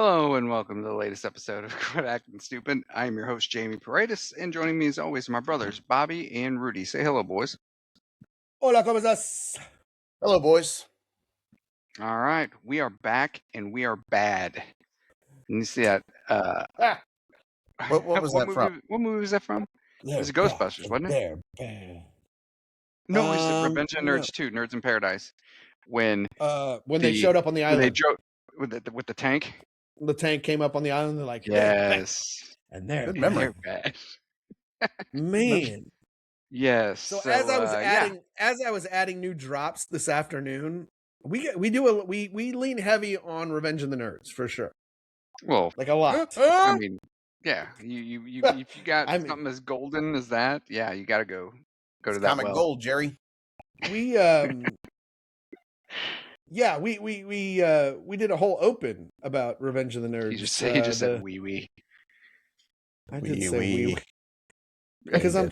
Hello and welcome to the latest episode of Quit Acting Stupid. I am your host, Jamie Paredes, and joining me as always, my brothers, Bobby and Rudy. Say hello, boys. Hola, ¿cómo estás? Hello, boys. All right, we are back and we are bad. And you see that? What was that movie, from? What movie was that from? It was Ghostbusters, wasn't it? No, it was Revenge of Nerds 2, Nerds in Paradise. When they showed up on the island. They drove with the tank. The tank came up on the island. They're like, yes, and they're Good memory. bad. Man. Yes. So as I was adding new drops this afternoon, we lean heavy on Revenge of the Nerds for sure. Well, like a lot. I mean, yeah, you if you got something as golden as that, yeah, you got to go to that comic gold, Jerry. We yeah, we did a whole open about Revenge of the Nerds. He just said wee. I did say wee. Because I'm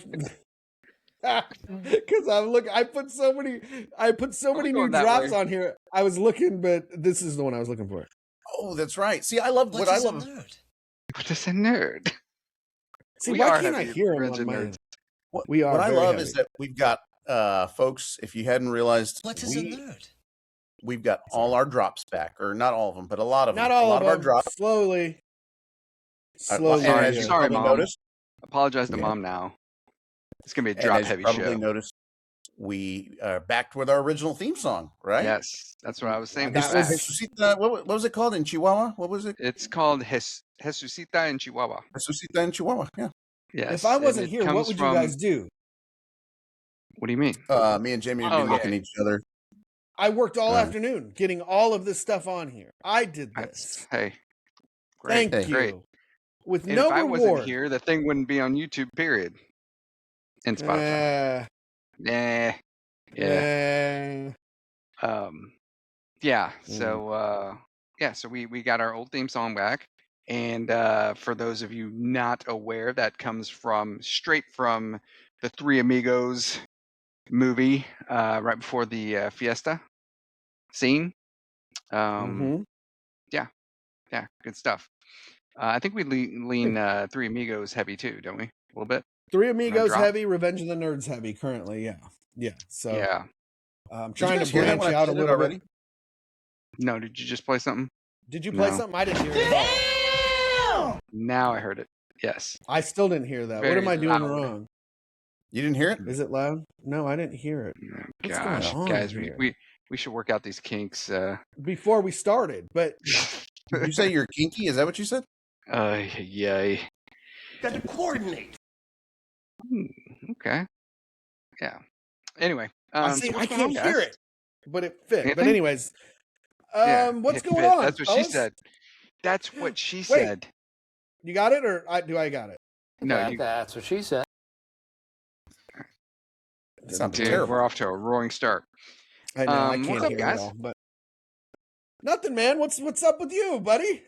looking. I put so many new drops on here. I was looking, but this is the one I was looking for. Oh, that's right. See, I love what I love. What is a nerd? See, why can't I hear him on my end? What I love is that we've got folks. If you hadn't realized, what is a nerd? We've got all our drops back, or not all of them, but a lot of them. Not all of our drops. Slowly. Sorry, Mom. Noticed, apologize to Mom now. It's gonna be a drop-heavy show. Probably noticed we are back with our original theme song, right? Yes, that's what I was saying. What was it called in Chihuahua? What was it? It's called Jesucita in Chihuahua. Jesucita in Chihuahua. Yeah. Yes. If I wasn't here, what would you guys do? What do you mean? Me and Jamie would be looking at each other. I worked all afternoon getting all of this stuff on here. I did this. Hey, great. Thank you. Great. With and no if I reward. wasn't here, the thing wouldn't be on YouTube. Period. And Spotify. Yeah. So we got our old theme song back, and for those of you not aware, that comes straight from the Three Amigos movie, right before the fiesta scene. Yeah, good stuff. I think we lean Three Amigos heavy too, don't we? A little bit. Three Amigos heavy, Revenge of the Nerds heavy currently, yeah. So yeah, I'm trying to branch out a little already. No, did you just play something? Did you play something? I didn't hear it at all. Now I heard it. Yes. I still didn't hear that. What am I doing wrong? You didn't hear it? Is it loud? No, I didn't hear it. What's going on, guys? We should work out these kinks before we started. But did you say you're kinky? Is that what you said? Yay. Got to coordinate. Okay. Yeah. Anyway, I can't hear it, but it fit. But anyways, what's going on? That's what she said. That's what she said. You got it, or do I got it? No, that's what she said. Dude, we're off to a roaring start. I know. I can't hear it all, but nothing, man. What's up with you, buddy?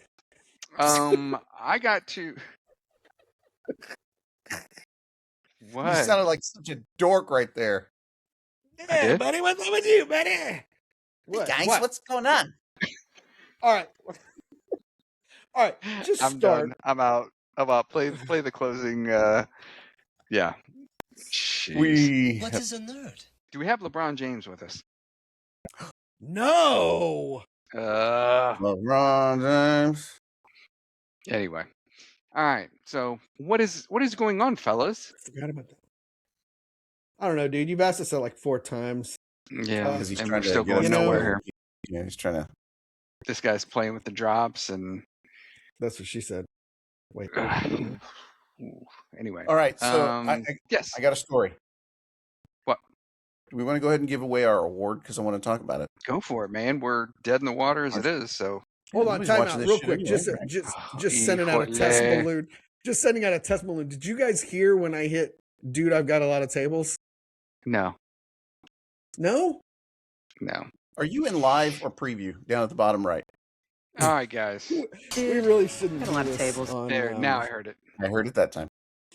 I got to. What? You sounded like such a dork right there. Yeah, buddy. What's up with you, buddy? What? Hey guys, what's going on? All right. Just I'm start. done. I'm out. Play the closing. Yeah. Jeez. What is a nerd? Do we have LeBron James with us? No. LeBron James. Anyway. All right. So what is going on, fellas? I forgot about that. I don't know, dude. You've asked us that like 4 times. Yeah, he's and trying we're still going nowhere here. Yeah, he's trying to. This guy's playing with the drops, and that's what she said. Wait. Anyway. All right. So yes, I got a story. What? Do we want to go ahead and give away our award because I want to talk about it? Go for it, man. We're dead in the water as it is. So hold on, time out real quick. Just sending out a test balloon. Just sending out a test balloon. Did you guys hear when I hit, dude, I've got a lot of tables? No. No? No. Are you in live or preview down at the bottom right? All right, guys. We really shouldn't do a lot of this tables. There, now I heard it. I heard it that time.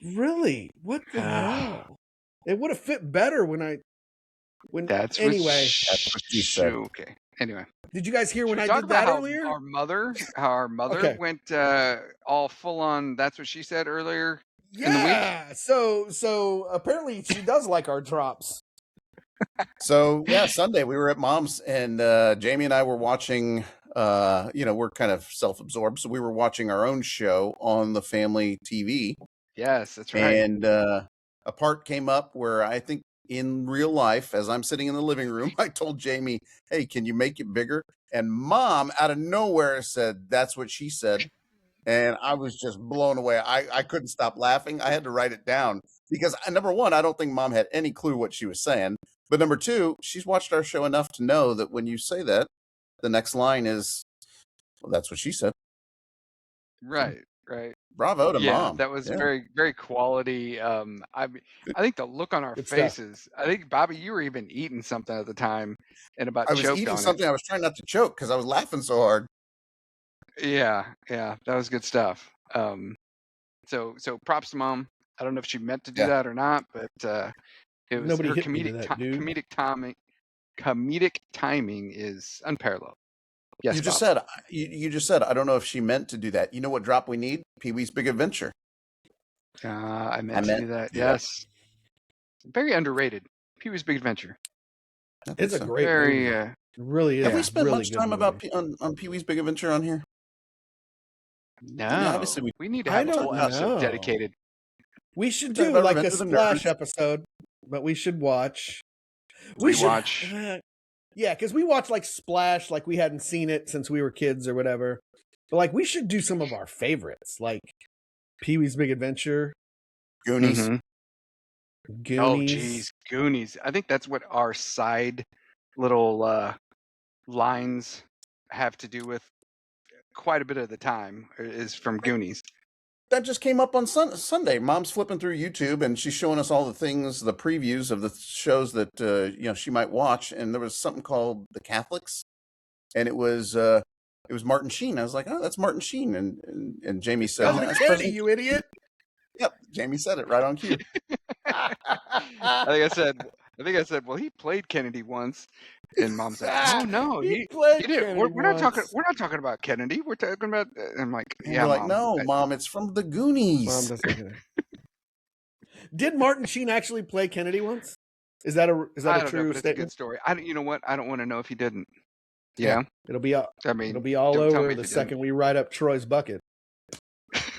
Really? What the hell? It would have fit better when I... Anyway, that's what she said. Okay. Anyway, did you guys hear when I talk did about that earlier? How our mother Okay. went all full on. That's what she said earlier in the week. Yeah. So apparently she does like our drops. So yeah, Sunday we were at Mom's, and Jamie and I were watching. We're kind of self-absorbed, so we were watching our own show on the family TV. Yes, that's right. And a part came up where I think in real life, as I'm sitting in the living room, I told Jamie, "Hey, can you make it bigger?" And Mom, out of nowhere, said, "That's what she said." And I was just blown away. I couldn't stop laughing. I had to write it down because number one, I don't think Mom had any clue what she was saying. But number two, she's watched our show enough to know that when you say that, the next line is, "Well, that's what she said." Right. Bravo to Mom. That was Yeah. very, very quality. I think the look on our Good stuff. faces. I think Bobby, you were even eating something at the time, and about I was choked eating on something. I was trying not to choke because I was laughing so hard. it. Yeah, that was good stuff. So props to Mom. I don't know if she meant to do that or not, but it was Nobody her hit me to that, dude. comedic timing is unparalleled. Yes, You just Bob. said you just said I don't know if she meant to do that. You know what drop we need? Pee-wee's Big Adventure. I meant to do that. Yes, very underrated. Pee-wee's Big Adventure. It's a great Very. movie. It really is. Have we spent really much good time movie. about on Pee-wee's Big Adventure on here? No, I mean, obviously we need to I have a don't whole episode know. dedicated. We should Talk do about like a Revenge of the Splash Nerds. episode, but we should watch. Rewatch. Yeah, because we watched like Splash, like we hadn't seen it since we were kids or whatever. But like we should do some of our favorites, like Pee-wee's Big Adventure, Goonies. Mm-hmm. Goonies. Oh, geez, Goonies. I think that's what our side little lines have to do with quite a bit of the time is from Goonies. That just came up on Sunday. Mom's flipping through YouTube and she's showing us all the things, the previews of the shows that she might watch. And there was something called The Catholics, and it was Martin Sheen. I was like, "Oh, that's Martin Sheen," and Jamie said, Cousin Kennedy, you idiot. Yep, Jamie said it right on cue. I think I said, well, he played Kennedy once, and Mom's like, oh no, he played did. Kennedy We're not talking. once. We're not talking about Kennedy. We're talking about. I'm like, And yeah, we're like, Mom. "No, Mom, it's from the Goonies." Mom doesn't get it. Did Martin Sheen actually play Kennedy once? Is that a I true don't know, but statement? it's a good story. You know what? I don't want to know if he didn't. Yeah. It'll be all it'll be all don't tell me over if the he second we write up Troy's bucket.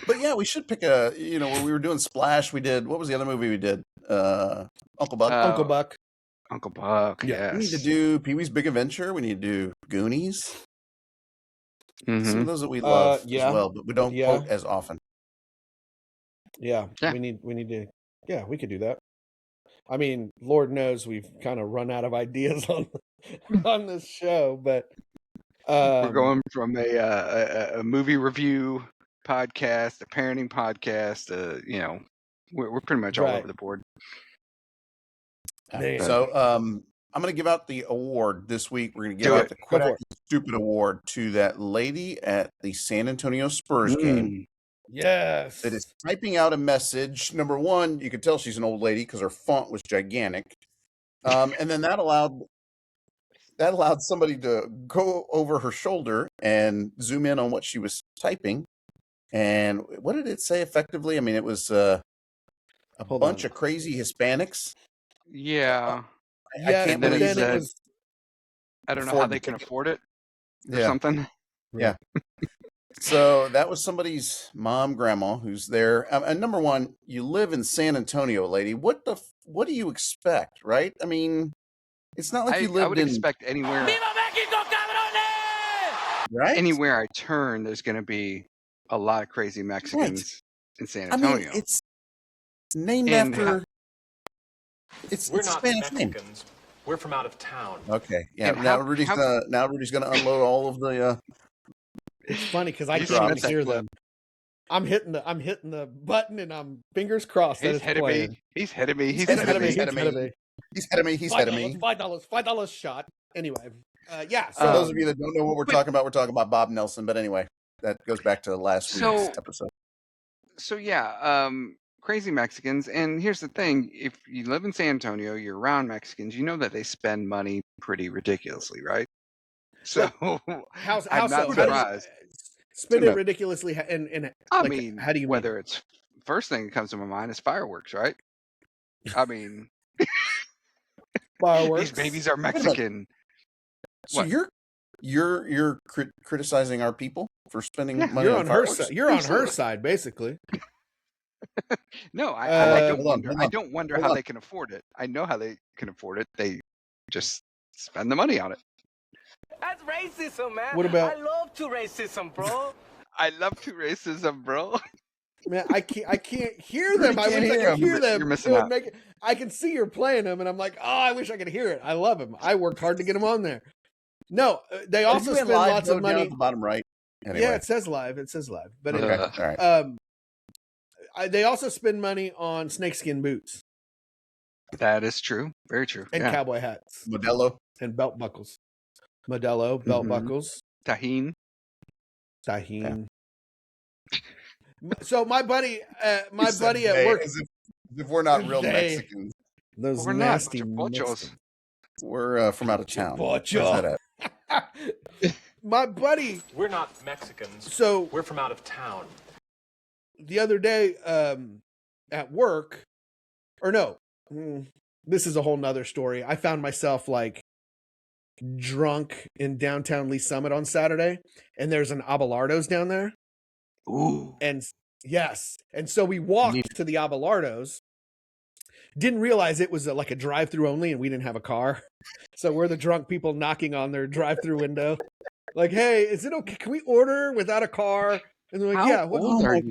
But yeah, we should pick when we were doing Splash, we did, what was the other movie we did? Uncle Buck. Uncle Buck. Uncle Buck. Yeah. Yes. We need to do Pee-wee's Big Adventure. We need to do Goonies. Mhm. Some of those that we love yeah. as well, but we don't Yeah. quote as often. Yeah. We need to. Yeah, we could do that. I mean, Lord knows we've kind of run out of ideas on this show, but we're going from a movie review podcast, a parenting podcast. We're pretty much all over the board. Man. So I'm going to give out the award this week. We're going to give out the Quit Acting Stupid Award to that lady at the San Antonio Spurs game. Yes. That is typing out a message. Number one, you could tell she's an old lady because her font was gigantic. And then that allowed somebody to go over her shoulder and zoom in on what she was typing. And what did it say effectively? I mean, it was a bunch of crazy Hispanics. Yeah. I can't believe it was. I don't know how they can afford it or something. Yeah. So that was somebody's mom, grandma, who's there. And number one, you live in San Antonio, lady. What do you expect, right? I mean, it's not like you lived I would expect anywhere. Viva Mexico, cabrones! Right? Anywhere I turn, there's going to be a lot of crazy Mexicans in San Antonio. I mean, it's named after. It's We're not Spanish Mexicans. name. We're from out of town. Okay, yeah. And Now Rudy's gonna unload all of the. It's funny because I You can't missed even hear that clip. them. I'm hitting the button and I'm fingers crossed that He's it's ahead of playing. me. He's ahead of me. He's ahead of me. He's ahead of me. He's ahead of me. He's ahead of me. $5 shot. Anyway, yeah. For those of you that don't know what we're talking about, we're talking about Bob Nelson. But anyway, that goes back to last week's episode. So yeah, crazy Mexicans. And here's the thing: if you live in San Antonio, you're around Mexicans. You know that they spend money pretty ridiculously, right? So How I'm so? not How do you surprised. spend it ridiculously? And I like, mean, how do you whether it's first thing that comes to my mind is fireworks, right? I mean, fireworks? these babies are Mexican. So What? you're criticizing our people for spending Yeah. money You're on on her fireworks? side. You're on her Absolutely. side, basically. No, I don't Hold on, wonder. hold I on, don't wonder hold how on. they can afford it. I know how they can afford it. They just spend the money on it. That's racism, man. What about- I love to racism, bro. I love to racism, bro. Man, I can't hear them. I can't wish I hear could hear 'em. them. You're missing It would out. make it. I can see you're playing them, and I'm like, oh, I wish I could hear it. I love them. I worked hard to get them on there. No, they Are also you in spend live lots of mode down money. at the bottom right. Anyway. Yeah, it says live. It says live. But Okay, anyway, all right. they also spend money on snakeskin boots That is true. Very true. and Yeah. cowboy hats Modelo. and belt buckles. Modelo belt Mhm. buckles. Tahine. Tajín. So my buddy, You said at they, work, as if we're not real They. Mexicans. those We're not. nasty Bunch of pochos. Mexicans. We're from out of town. Where's Pocho. that at? My buddy, We're not Mexicans. so We're from out of town. the other day at work, or no, this is a whole nother story. I found myself like drunk in downtown Lee Summit on Saturday, and there's an Abelardo's down there. Ooh. And yes, and so we walked to the Abelardo's. Didn't realize it was like a drive-through only, and we didn't have a car. So we're the drunk people knocking on their drive-through window, like, "Hey, is it okay? Can we order without a car?" And they're like, How "Yeah." old are you?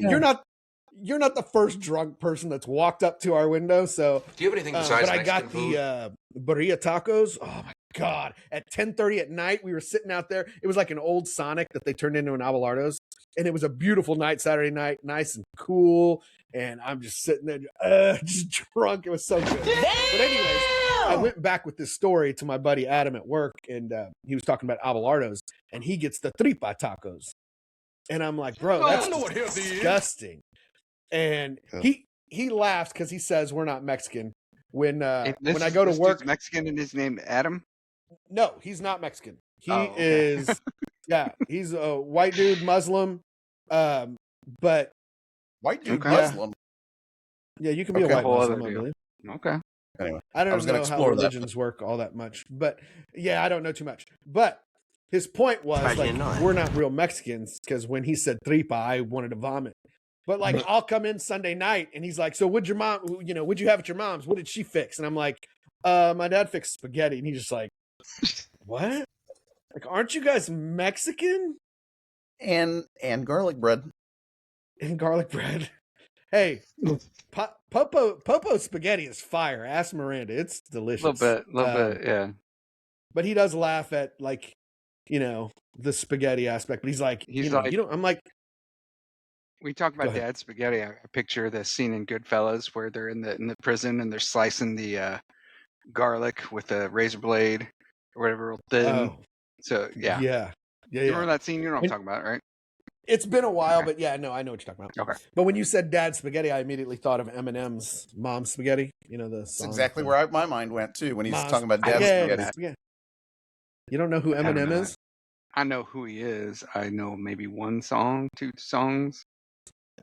You're not the first drunk person that's walked up to our window. So, Do you have anything besides but I Mexican got food? the burrito tacos. Oh my god! At 10:30 at night, we were sitting out there. It was like an old Sonic that they turned into an Abelardo's, and it was a beautiful night, Saturday night, nice and cool. And I'm just sitting there, just drunk. It was so good. But anyways, I went back with this story to my buddy Adam at work, and he was talking about Abelardo's, and he gets the tripa tacos, and I'm like, bro, that's disgusting. And he laughs because he says we're not Mexican. When I go to work, dude's Mexican and his name Adam. no, he's not Mexican. He okay. is, yeah, he's a white dude, Muslim. But White dude Okay. Muslim. yeah, you can be Okay. a white Whole Muslim, other I deal. believe. Okay. Anyway, I I don't was gonna know how explore that, religions work all that much, but yeah, I don't know too much. But his point was How'd you like, know it? we're not real Mexicans, because when he said tripa, I wanted to vomit. But like, I'll come in Sunday night, and he's like, "So what'd your mom? What'd you have at your mom's? What did she fix?" And I'm like, "My dad fixed spaghetti." And he's just like, "What? Like, aren't you guys Mexican?" and garlic bread. And garlic bread. Hey, Popo spaghetti is fire. Ask Miranda. It's A delicious. little bit, yeah. But he does laugh at, like, the spaghetti aspect. But he's like, He's like- you don't. I'm like, We talk Go about ahead. dad spaghetti. I picture the scene in Goodfellas where they're in the prison and they're slicing the garlic with a razor blade or whatever, real thin. oh, So yeah. yeah. You remember that scene? You know what I'm When- talking about, right? It's been a while, Okay. but yeah, no, I know what you're talking about. Okay. But when you said dad spaghetti, I immediately thought of Eminem's Mom Spaghetti. The That's song. exactly where my mind went too when he's Mom's talking about I dad's don't know spaghetti. that. Spaghetti. You don't know who I don't Eminem know is? I know who he is. I know maybe one song, two songs.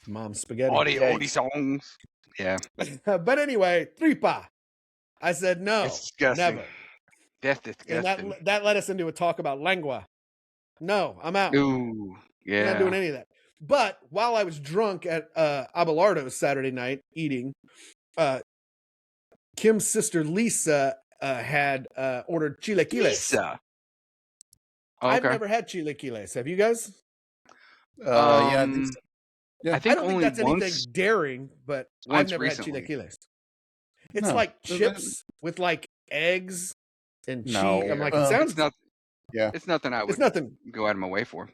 Mom Spaghetti. Oldie songs. Yeah. But anyway, tripa. I said no, It's disgusting. never. That's And disgusting. that led us into a talk about lengua. No, I'm out. Ooh. I'm Yeah. not doing any of that. But while I was drunk at Abelardo's Saturday night eating, Kim's sister Lisa had ordered chilaquiles. Lisa. I've Okay. never had chilaquiles. Have you guys? Yeah, I think so. Yeah. I I think don't think only that's once. anything daring, but I've once never recently. had chilaquiles. It's No. like So chips with like eggs and cheese. No. I'm like, Uh, it sounds. It's not. Yeah. It's nothing I would It's nothing. go out of my way for.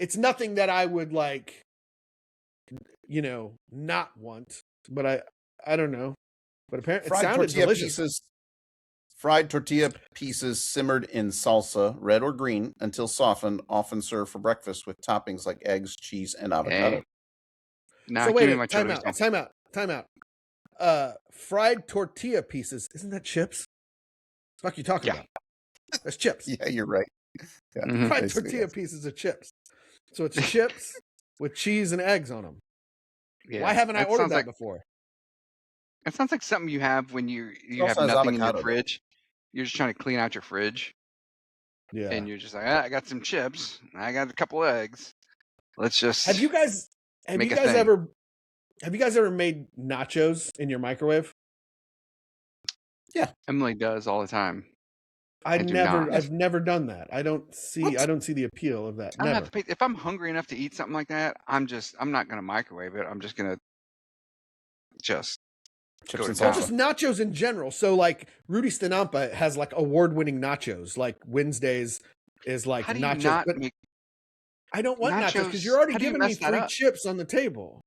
It's nothing that I would like, not want. But I don't know. But apparently, it Fried sounded tortilla delicious. pieces. Fried tortilla pieces simmered in salsa, red or green, until softened. Often served for breakfast with toppings like eggs, cheese, and avocado. Hey. Nah, So give me wait, my time chorizo. out. time out. Fried tortilla pieces. Isn't that chips? Fuck you talking about? That's chips. Yeah, you're right. Yeah, Mhm. Fried basically, tortilla yes. pieces of chips. So it's chips with cheese and eggs on them. Yeah. Why haven't I That ordered sounds that like before? it sounds like something you have when you have also has nothing in your avocado, though. fridge. You're just trying to clean out your fridge, Yeah. and you're just like, I got some chips, I got a couple eggs. Let's just Have you guys make a thing. ever made nachos in your microwave? Emily does all the time. I've do not. never done that. I don't see the appeal of that. I don't have Never. to pay. If I'm hungry enough to eat something like that, I'm not gonna microwave it. I'm just gonna just Chips go to and Well, town. just nachos in general. So like Rudy Stanampa has like award-winning nachos. Like Wednesdays is like How do you nachos. not But make I don't want nachos nachos? because you're already How do you giving me mess that free up? chips on the table.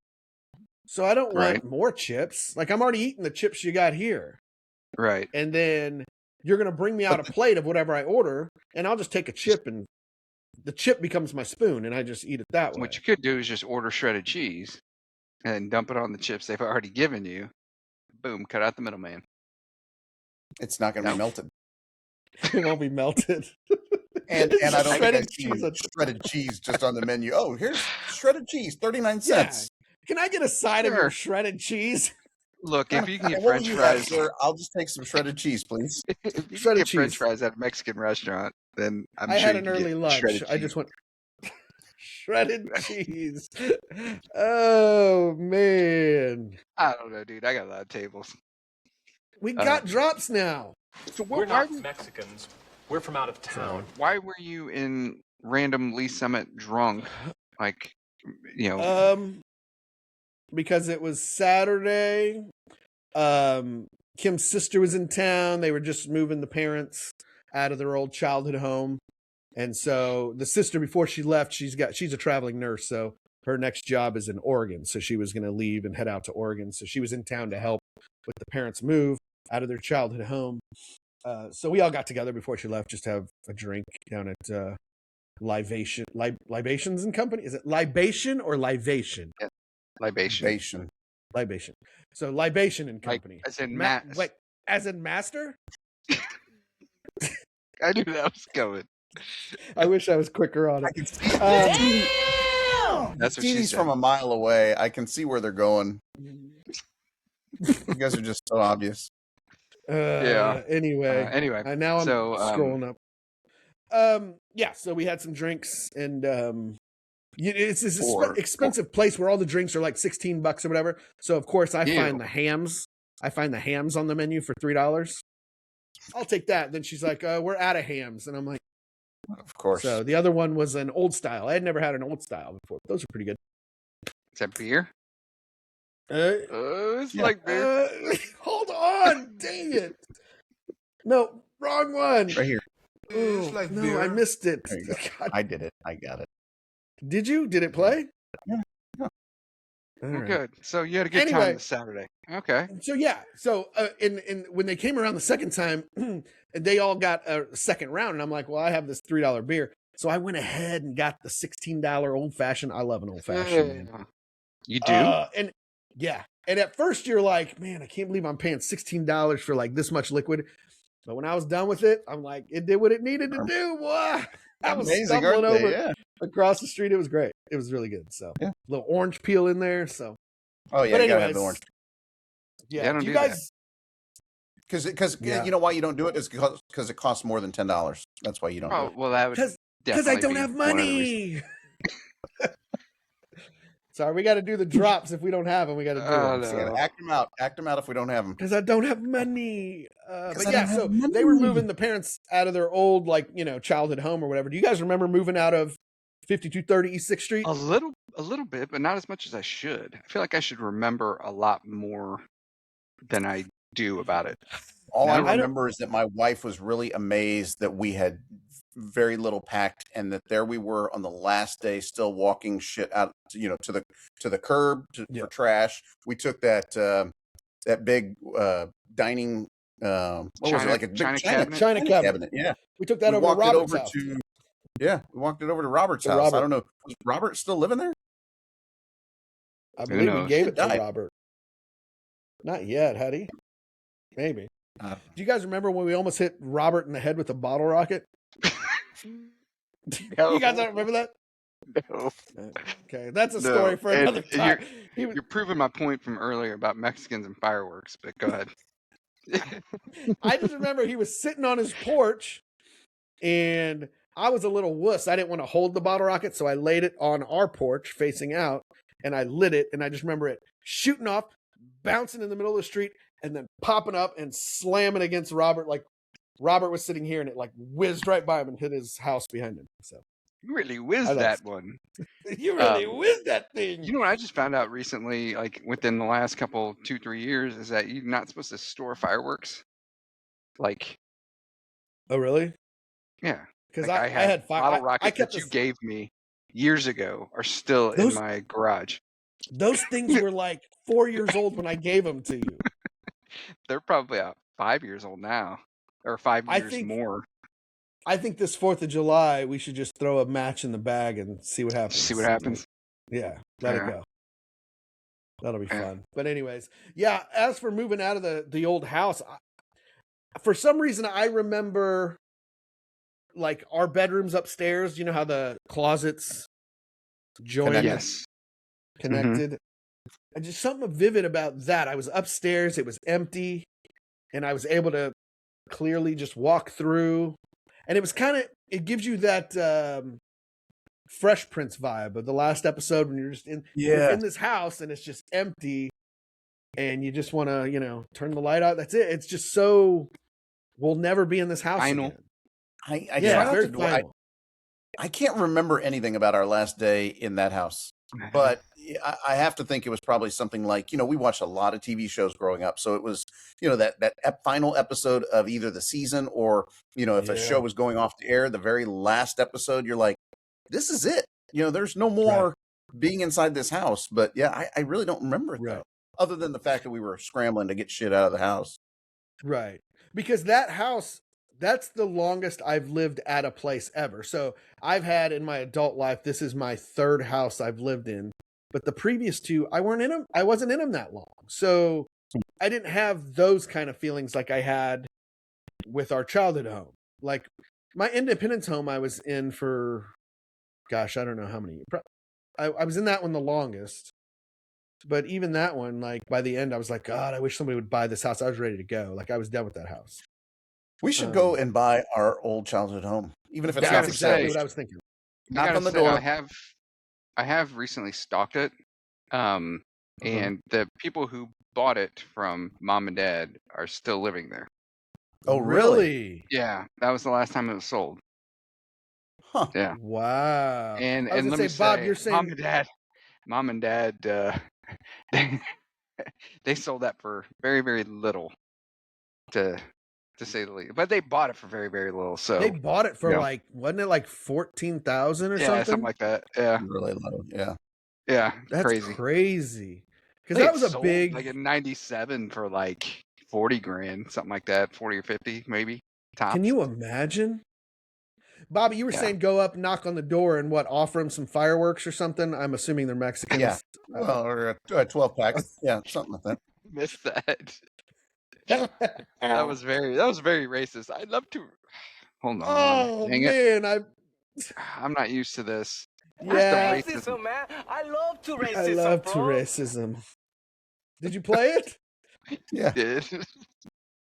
So I don't Right. want more chips. Like I'm already eating the chips you got here. Right. And then you're gonna bring me out a plate of whatever I order, and I'll just take a chip and the chip becomes my spoon and I just eat it that way. What you could do is just order shredded cheese and dump it on the chips they've already given you. Boom, cut out the middleman. It's not going to be melted. It won't be melted. And I don't think I Shredded see cheese. shredded cheese just on the menu. Oh, here's shredded cheese, 39 cents. Can I get a side of Sure. your shredded cheese? Look, if you can get What French would you have, fries, sir? I'll just take some shredded cheese, please. if you can Shredded get French cheese. fries at a Mexican restaurant, then I'm I sure had you an can early get lunch. shredded I cheese. just went shredded cheese. Oh man. I don't know, dude. I got a lot of tables. We got drops now. So We're why, not Mexicans. We're from out of town. why were you in random Lee Summit drunk? Like, Because it was Saturday. Kim's sister was in town. They were just moving the parents out of their old childhood home. And so the sister, before she left, she's a traveling nurse. So her next job is in Oregon. So she was going to leave and head out to Oregon. So she was in town to help with the parents move out of their childhood home. So we all got together before she left just to have a drink down at Libations and Company. Is it Libation or Libation? libation. Libation. So Libation and Like, Company. as in Wait, as in master? I knew that was coming. I wish I was quicker on I it. can see That's what see she these said. from a mile away. I can see where they're going. You guys are just so obvious. Yeah. Anyway, Anyway, now I'm so, scrolling up. Yeah. So we had some drinks, and it's this expensive place where all the drinks are like $16 or whatever. So of course I find the hams. I find the hams on the menu for $3. I'll take that. Then she's like, "We're out of hams," and I'm like, Of course. So the other one was an old style. I had never had an old style before. Those are pretty good. is that beer? It's Yeah. like beer. Hold on, dang it! No, wrong one. Right here. Oh, no, I missed it. There you go. God. I did it. I got it. Did you? Did it play? Yeah. All Well, right. good. So you had a good time Anyway. this Saturday. Okay. So yeah, so in when they came around the second time, and they all got a second round, and I'm like, well, I have this $3 beer, so I went ahead and got the $16 old fashioned. I love an old fashioned. Man. You do? And yeah, and at first you're like, man, I can't believe I'm paying $16 for like this much liquid. But when I was done with it, I'm like, it did what it needed to do. Boy, I was Amazing, stumbling aren't they? over Yeah. across the street. It was great. It was really good. So Yeah. little orange peel in there. So Oh yeah, but you gotta have anyways, the orange. Yeah, I yeah. don't Do you do that. guys? Because Yeah. you know why you don't do it is because it costs more than $10. That's why you don't do Oh it. well, that would Because I definitely don't be have one of the reasons. money. Sorry, we got to do the drops. If we don't have them, we got to do Oh, them. So, no. yeah, act them out. Act them out if we don't have them. Because I don't have money. But I yeah, don't so have they were money. moving the parents out of their old, like, childhood home or whatever. Do you guys remember moving out of 5230 East 6th Street? A little bit, but not as much as I should. I feel like I should remember a lot more than I do about it. All I I don't- remember is that my wife was really amazed that we had very little packed, and that there we were on the last day, still walking shit out, to the curb Yeah. for trash. We took that big dining. What was it, like a big China cabinet? China cabinet. Yeah, We took that we over to walked it Robert's over house. to. Yeah, we walked it over to Robert's To house. Robert. I don't know. Was Robert still living there? I Who believe we knows? gave it to Died. Robert. Not yet, had he? Maybe. Uh, Do you guys remember when we almost hit Robert in the head with a bottle rocket? You guys don't remember that? No. Okay, that's a No, story for and another time. You're proving my point from earlier about Mexicans and fireworks, but go ahead. I just remember he was sitting on his porch, and I was a little wuss. I didn't want to hold the bottle rocket, so I laid it on our porch facing out, and I lit it, and I just remember it shooting off, bouncing in the middle of the street, and then popping up and slamming against Robert. Like Robert was sitting here, and it like whizzed right by him and hit his house behind him. So You really whizzed that one. you really whizzed that thing. You know what I just found out recently, like within the last couple 2-3 years, is that you're not supposed to store fireworks. Like, Oh, really? yeah, Because like I had five. bottle I rockets kept that you this, gave me years ago are still in Those- my garage. those things were like 4 years old when I gave them to you. They're probably 5 years old now, or 5 I years think- more. I think this 4th of July, we should just throw a match in the bag and see what happens. See what happens. Yeah, let it Yeah. go. That'll be Yeah. fun. But anyways, yeah, as for moving out of the old house, for some reason I remember like our bedrooms upstairs, you know how the closets join Connected. Yes. connected. And just something vivid about that. I was upstairs, it was empty, and I was able to clearly just walk through. And it was it gives you that Fresh Prince vibe of the last episode when you're just you're in this house and it's just empty and you just want to, turn the light out. That's it. It's just so we'll never be in this house Final. again. I Yeah, try not very to do- I, final. I can't remember anything about our last day in that house, but I have to think it was probably something like, we watched a lot of TV shows growing up. So it was, that final episode of either the season or, if a Yeah. show was going off the air, the very last episode, you're like, this is it. There's no more being inside this house. But yeah, I really don't remember it though, other than the fact that we were scrambling to get shit out of the house. Right. Because that house, that's the longest I've lived at a place ever. So I've had in my adult life, this is my 3rd house I've lived in. But the previous 2, I wasn't in them that long. So I didn't have those kind of feelings like I had with our childhood home. Like my Independence home I was in for, gosh, I don't know how many. I was in that one the longest. But even that one, like by the end, I was like, God, I wish somebody would buy this house. I was ready to go. Like I was done with that house. We should go and buy our old childhood home, even if it's not That's for exactly sale. what I was thinking. Knock gotta on the say, door. I have recently stalked it, and the people who bought it from mom and dad are still living there. Oh, really? Yeah, that was the last time it was sold. Huh. Yeah, Wow. and I was let gonna me say, Bob, say, you're saying mom and dad, they sold that for very, very little, to say the least. But they bought it for very, very little. So they bought it for yeah. like, wasn't it like 14,000 or yeah, something? like that. Yeah, Really low. Yeah. yeah, That's crazy. crazy. I Because think that it was a sold, big. like in '97 for like 40 grand, something like that, 40 or 50 maybe. Tops. Can you imagine? Bobby, you were Yeah. saying go up, knock on the door, and offer them some fireworks or something? I'm assuming they're Mexicans. Yeah. Well, or a 12 pack. Yeah, something like that. Missed that? That was very racist. I'd love to. Hold on. Oh Dang it. man, I'm not used to this. yeah, Racism. Racism, man. I love to racism, I love bro. to racism. Did you play it? Yeah. Did.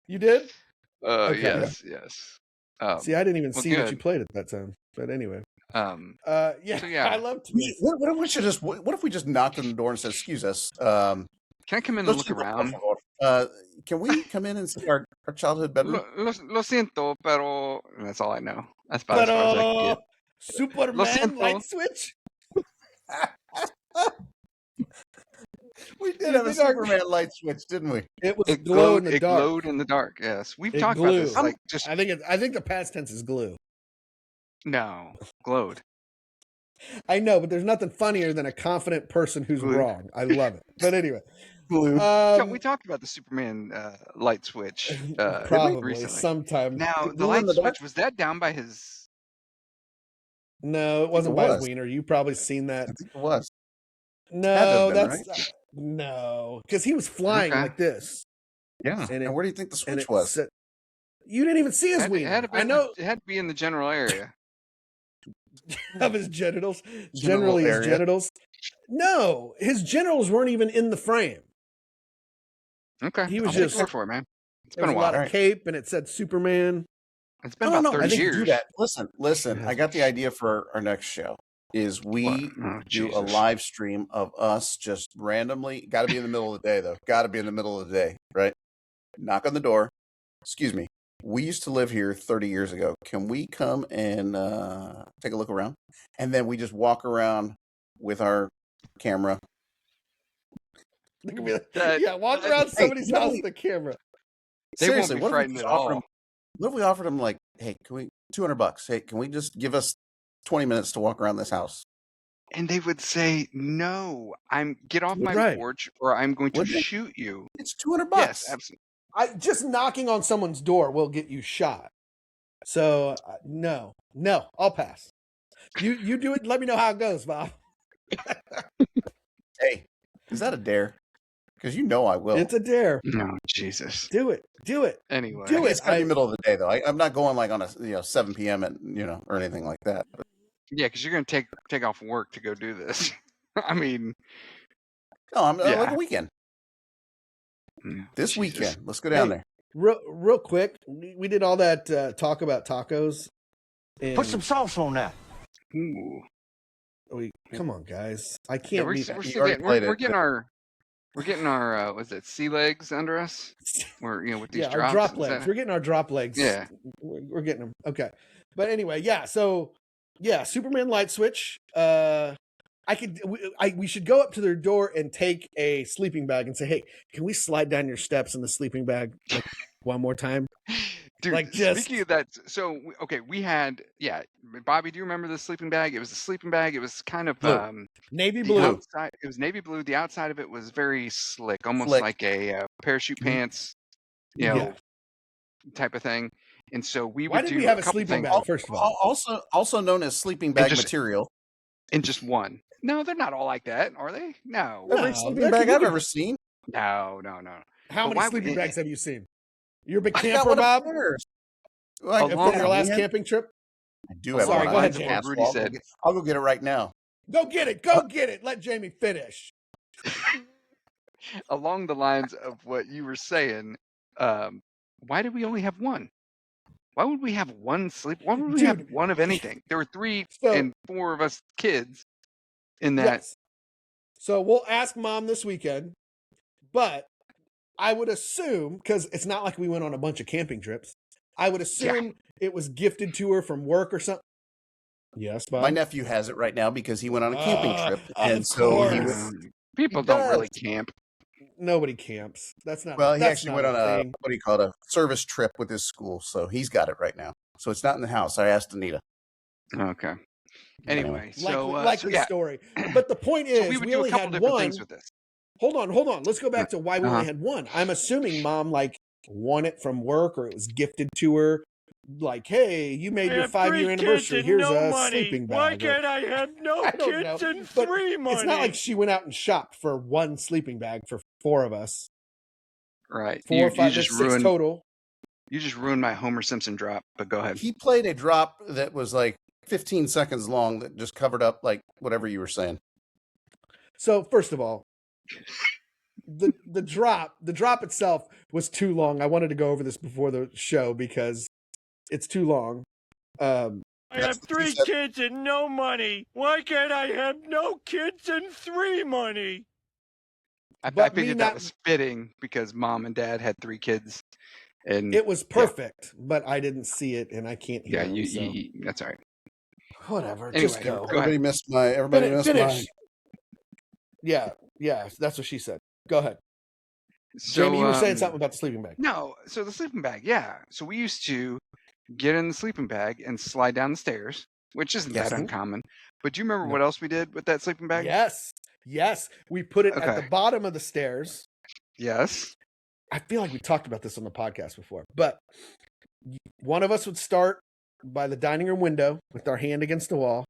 You did? Okay. Yes. See, I didn't even well, see what good. you played at that time. But anyway, Yeah. yeah, So, yeah. I love to. What if we just knocked on the door and said, "Excuse us, Can I come in and look around? Can we come in and see our childhood bedroom?" Lo siento, pero that's all I know. That's about as far as I can Pero get. Superman siento. light switch. We did have a Superman light switch, didn't we? It was It glow in glowed. the It dark. glowed in the dark. Yes, we've It talked about this. glowed. Like just I think the past tense is glue. no glowed. I know, but there's nothing funnier than a confident person who's Glue. wrong. I love it. But anyway, Blue. We talked about the Superman light switch. didn't we, probably recently? sometime. Now the glue in light the dark? switch, was that down by his? No, it wasn't by was. Wiener. You've probably seen that. I think it was. No, been, that's No, because he was flying Okay. like this. Yeah. And And where do you think the and switch was? said- you didn't even see his It wiener. had to I know it had to be in the general area. of his genitals. General Generally, his area. genitals. No, his genitals weren't even in the frame. Okay. He was I'll take just- your word for it, man. It's There been was a a while. lot of Alright. cape, and it said Superman. It's been No, about no, 30 I think years. do that. Listen. I got the idea for our next show. Is we What? Oh, do a Jesus. live stream of us just randomly. Got to be in the middle of the day though. Got to be in the middle of the day, right? Knock on the door. Excuse me. We used to live here 30 years ago. Can we come and take a look around? And then we just walk around with our camera. Look at me. That- Yeah, walk that- around Hey, somebody's what do house we- with the camera. They won't Seriously, be what if we frightened just at offered all. them? What if we offered them like, hey, can we $200? Hey, can we just give us 20 minutes to walk around this house? And they would say, "No, get off my Right. porch, or I'm going to Would they? shoot you." It's $200. Yes, absolutely. Just knocking on someone's door will get you shot. So no, I'll pass. You do it. Let me know how it goes, Bob. Hey, is that a dare? Because you know I will. It's a dare. No, Jesus. Do it. Anyway, Do It's it. gotta be middle of the day though. I'm not going like on a 7 p.m. and or anything like that. But yeah, because you're going to take off work to go do this. I mean, no, I'm Yeah. like a weekend. This Jesus. weekend, let's go down Hey, there. Real quick, we did all that talk about tacos. And Put some sauce on that. Ooh. come on, guys. I Yeah, can't we're, be. we're, You still already getting, played we're it, getting our was it sea legs under us? We're with these Yeah, drops. our drop Is legs. that- We're getting our drop legs. Yeah. We're getting them. Okay, but anyway, yeah. So yeah, Superman light switch. We should go up to their door and take a sleeping bag and say, hey, can we slide down your steps in the sleeping bag like one more time? Dude, Like, just- speaking of that, so we had Bobby, do you remember the sleeping bag? It was a sleeping bag. It was kind of Blue. Navy the blue. outside. It was navy blue. The outside of it was very slick, almost Slick. like a parachute Mhm. pants, Yeah. type of thing. And so we Why would did do we have a couple sleeping things bag? First of all, Also known as sleeping bag just- material. in just one. No, they're not all like that, are they? No, No. Every sleeping there bag could I've be- ever seen. no. how But many why- sleeping bags have you seen? You're a big I got camper, one Bob. upstairs. Along- From your last man. camping trip? I do have Sorry, one. go ahead, I Jamie. asked, Rudy well, said. I'll go get it right now. Go get it. Go get it. Let Jamie finish. Along the lines of what you were saying, why did we only have one? Why would we have one sleep? Why would we have Dude. one of anything? There were 3 So- and 4 of us kids in that. Yes. So we'll ask Mom this weekend, but I would assume, because it's not like we went on a bunch of camping trips, I would assume it was gifted to her from work or something. Yes, Bob. My nephew has it right now because he went on a camping trip, of and so he course. was. People He don't really does. camp. Nobody camps. That's not. Well, he that's actually not went on a thing. what do you call it, a service trip with his school, so he's got it right now. So it's not in the house. I asked Anita. Okay. Anyway, so likely yeah, story. But the point is, so we would we do a only couple had different one. things with this. Hold on. Let's go back to why we Uh-huh. only had one. I'm assuming Mom won it from work or it was gifted to her. Like, hey, you made your 5-year anniversary. Here's a sleeping bag. Why can't I have no I don't kids know, and but 3 money? It's not like she went out and shopped for one sleeping bag for 4 of us. Right. 4 or 5, you just that's 6 ruined total. you just ruined my Homer Simpson drop, but go ahead. He played a drop that was like 15 seconds long that just covered up like whatever you were saying. So first of all, the drop itself was too long. I wanted to go over this before the show because it's too long. I That's have what she 3 said. kids and no money. Why can't I have no kids and 3 money? I but me figured not- that was fitting because Mom and Dad had 3 kids, and It was perfect, but I didn't see it and I can't hear yeah, him, so. that's all right. Whatever. Anyway, just go. go ahead. Everybody missed my. Everybody missed Finish. my. Yeah, that's what she said. Go ahead. So, Jamie, you were saying something about the sleeping bag. No, so the sleeping bag, yeah. So we used to get in the sleeping bag and slide down the stairs, which isn't Yes. that uncommon. But do you remember No. what else we did with that sleeping bag? Yes. We put it at Okay. the bottom of the stairs. Yes. I feel like we talked about this on the podcast before, but one of us would start by the dining room window with our hand against the wall,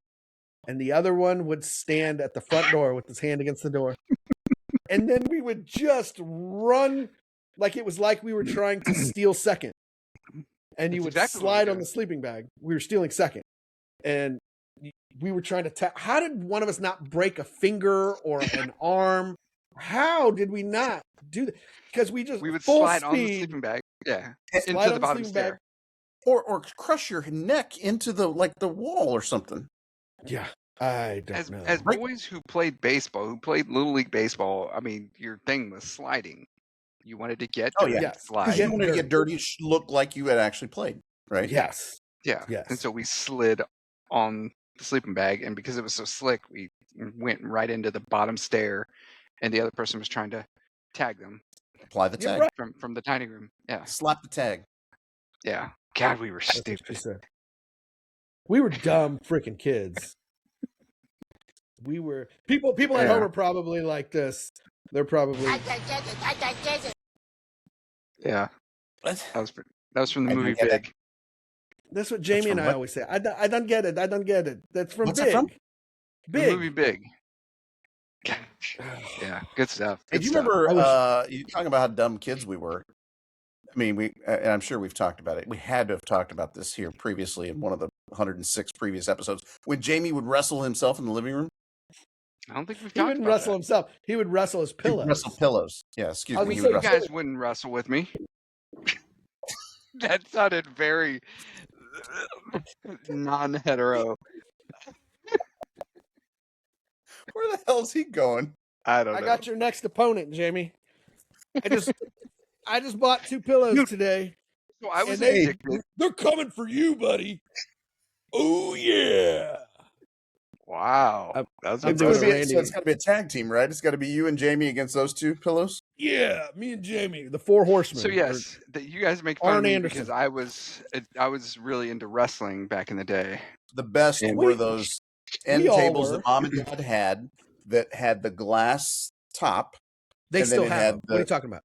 and the other one would stand at the front door with his hand against the door. and then we would just run like it was like we were trying to steal second. And you That's would exactly what we slide do. on the sleeping bag. We were stealing second. And we were trying to how did one of us not break a finger or an arm? How did we not do that? Because we would full slide on the speed, sleeping bag. Yeah. slide Into on the the bottom sleeping stair. bag. Or crush your neck into the wall or something. Yeah, I don't know. As boys who played baseball, who played Little League Baseball, I mean, your thing was sliding. You wanted to get Oh, dirty, yeah. Yes. slide. Because you wanted to get dirty, look like you had actually played, right? Yes. Yeah. Yes. And so we slid on the sleeping bag, and because it was so slick, we went right into the bottom stair, and the other person was trying to tag them Apply the You're tag. right. from the dining room. Yeah. Slap the tag. Yeah. God, we were That's what she stupid. said. We were dumb freaking kids. We were people at Yeah. home are probably like this. They're probably Yeah. What? That was from the I don't movie get it. Big. that's what Jamie from and I what? always say. I don't get it. I don't get it. That's from What's that Big. from? The movie Big. Big. Gosh. Yeah. Good stuff. Hey, Good do you stuff. remember you talking about how dumb kids we were? I mean, and I'm sure we've talked about it. We had to have talked about this here previously in one of the 106 previous episodes when Jamie would wrestle himself in the living room. I don't think we've He talked wouldn't about wrestle that. himself. He would wrestle his He would pillows. wrestle pillows. Yeah, excuse I me. was He gonna would say, You wrestle. guys wouldn't wrestle with me. That sounded very non-hetero. Where the hell's he going? I don't I know. got your next opponent, Jamie. I just bought 2 pillows Dude. today. So I was and they- addicted. They're coming for you, buddy. Oh yeah. Wow. That's I'm It's doing got a to Randy. be. So it's got to be a tag team, right? It's got to be you and Jamie against those 2 pillows. Yeah, me and Jamie, the 4 horsemen. So yes, that you guys make fun Arn of me Anderson. because I was really into wrestling back in the day. The best And were those end we all tables were. that mom and dad had that had the glass top. They and then still it have had them. What are you the- talking about?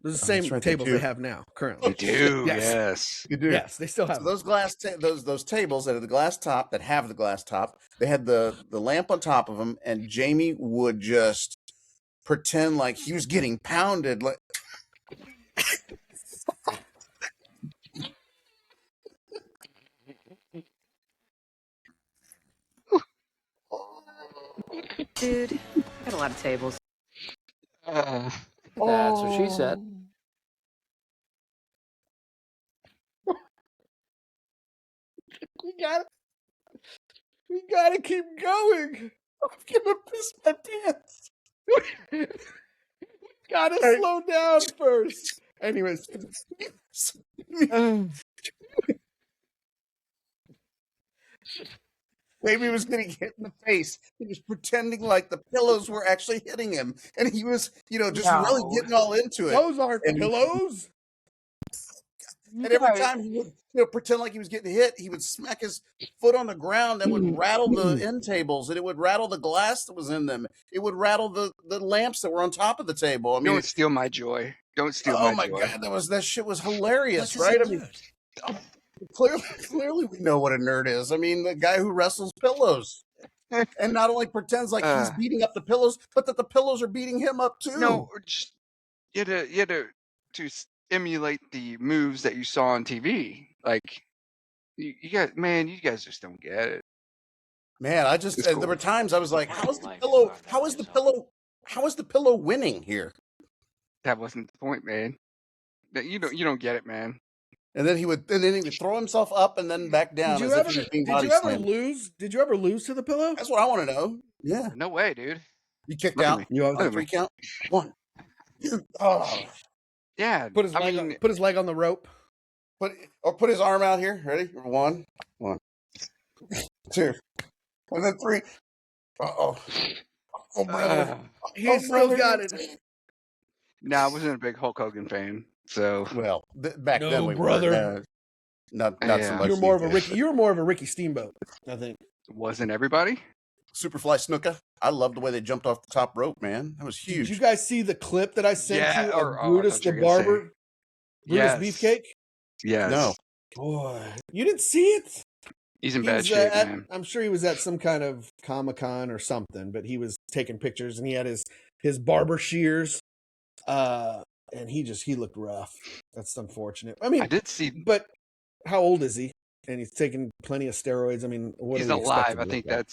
They're the Oh, same that's right, they tables do. they have now, currently. They do, Yes. yes. You do. Yes, they still have So them. those glass those tables that have the glass top that have the glass top, they had the lamp on top of them, and Jamie would just pretend like he was getting pounded. Like Dude, got a lot of tables. Uh, That's what she said. We gotta keep going. I'm gonna piss my pants. Gotta Hey. slow down first. Anyways, Jamie was getting hit in the face. He was pretending like the pillows were actually hitting him, and he was, just really No. getting all into it. those aren't And- pillows. And every time he would, pretend like he was getting hit, he would smack his foot on the ground. That would rattle the end tables, and it would rattle the glass that was in them. It would rattle the lamps that were on top of the table. I mean, don't steal my joy. Don't steal oh my my joy. god, that shit was hilarious, right? I mean, clearly we know what a nerd is. I mean, the guy who wrestles pillows. And not only pretends like he's beating up the pillows, but that the pillows are beating him up too. No, just you had to emulate the moves that you saw on TV. Like you guys, man, you guys just don't get it. Man, It's there cool. were times I was like, how is the Life is pillow? hard, How is the that's pillow? How is the pillow winning here? That wasn't the point, man. You don't get it, man. And then he would throw himself up and then back down Did as you if ever? he was being Did body you ever slammed. lose? Did you ever lose to the pillow? That's what I want to know. Yeah, No way, dude. you kicked Look at out me. You Look on at 3 me. count. 1. 2. Oh, Yeah. put his I leg mean, put his leg on the rope. put his arm out here. Ready? 1, 2, and then 3. Oh, brother. He Oh, still brother. got it. no, I wasn't a big Hulk Hogan fan, so Well, back No, then we brother. were. Not so Yeah. much. You were more of a these days. Ricky. You were more of a Ricky Steamboat, I think. wasn't everybody. Superfly Snuka. I loved the way they jumped off the top rope, man. That was huge. Did you guys see the clip that I sent Yeah, you or- of oh, I Brutus thought you the were gonna say- Barber? Brutus Yes. Beefcake? Yes. No. Boy, you didn't see it? He's in He bad was shape, man. I'm sure he was at some kind of Comic-Con or something, but he was taking pictures and he had his barber shears, and he looked rough. That's unfortunate. I mean, I did see but how old is he? And he's taking plenty of steroids. I mean, what he's do we expect alive. him to look like?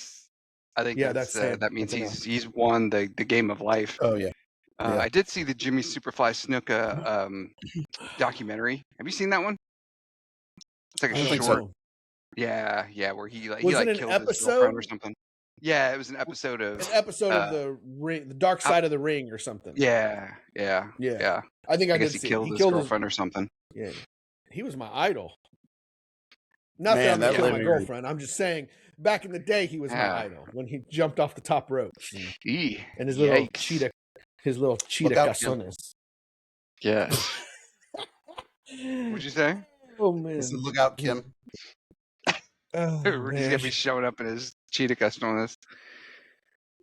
I think Yeah, that's him. that means That's enough. he's won the game of life. Oh yeah. Yeah. I did see the Jimmy Superfly Snuka documentary. Have you seen that one? It's like I a don't think short. so. Yeah, where he Was he it an killed his episode? girlfriend or something. Yeah, it was an episode of The ring, the Dark Side of the Ring, or something. Yeah. I think I guess did he see it. killed his girlfriend or something. Yeah, he was my idol. Not Man, that I'm that gonna kill my living room. girlfriend. I'm just saying, back in the day, he was my Yeah. idol when he jumped off the top ropes Eee, and his little yikes. cheetah Look out, Kim. cazones. Yeah. What'd you say? Oh man! Listen, look out, Kim. Oh, Rudy's man. gonna be showing up in his cheetah customs.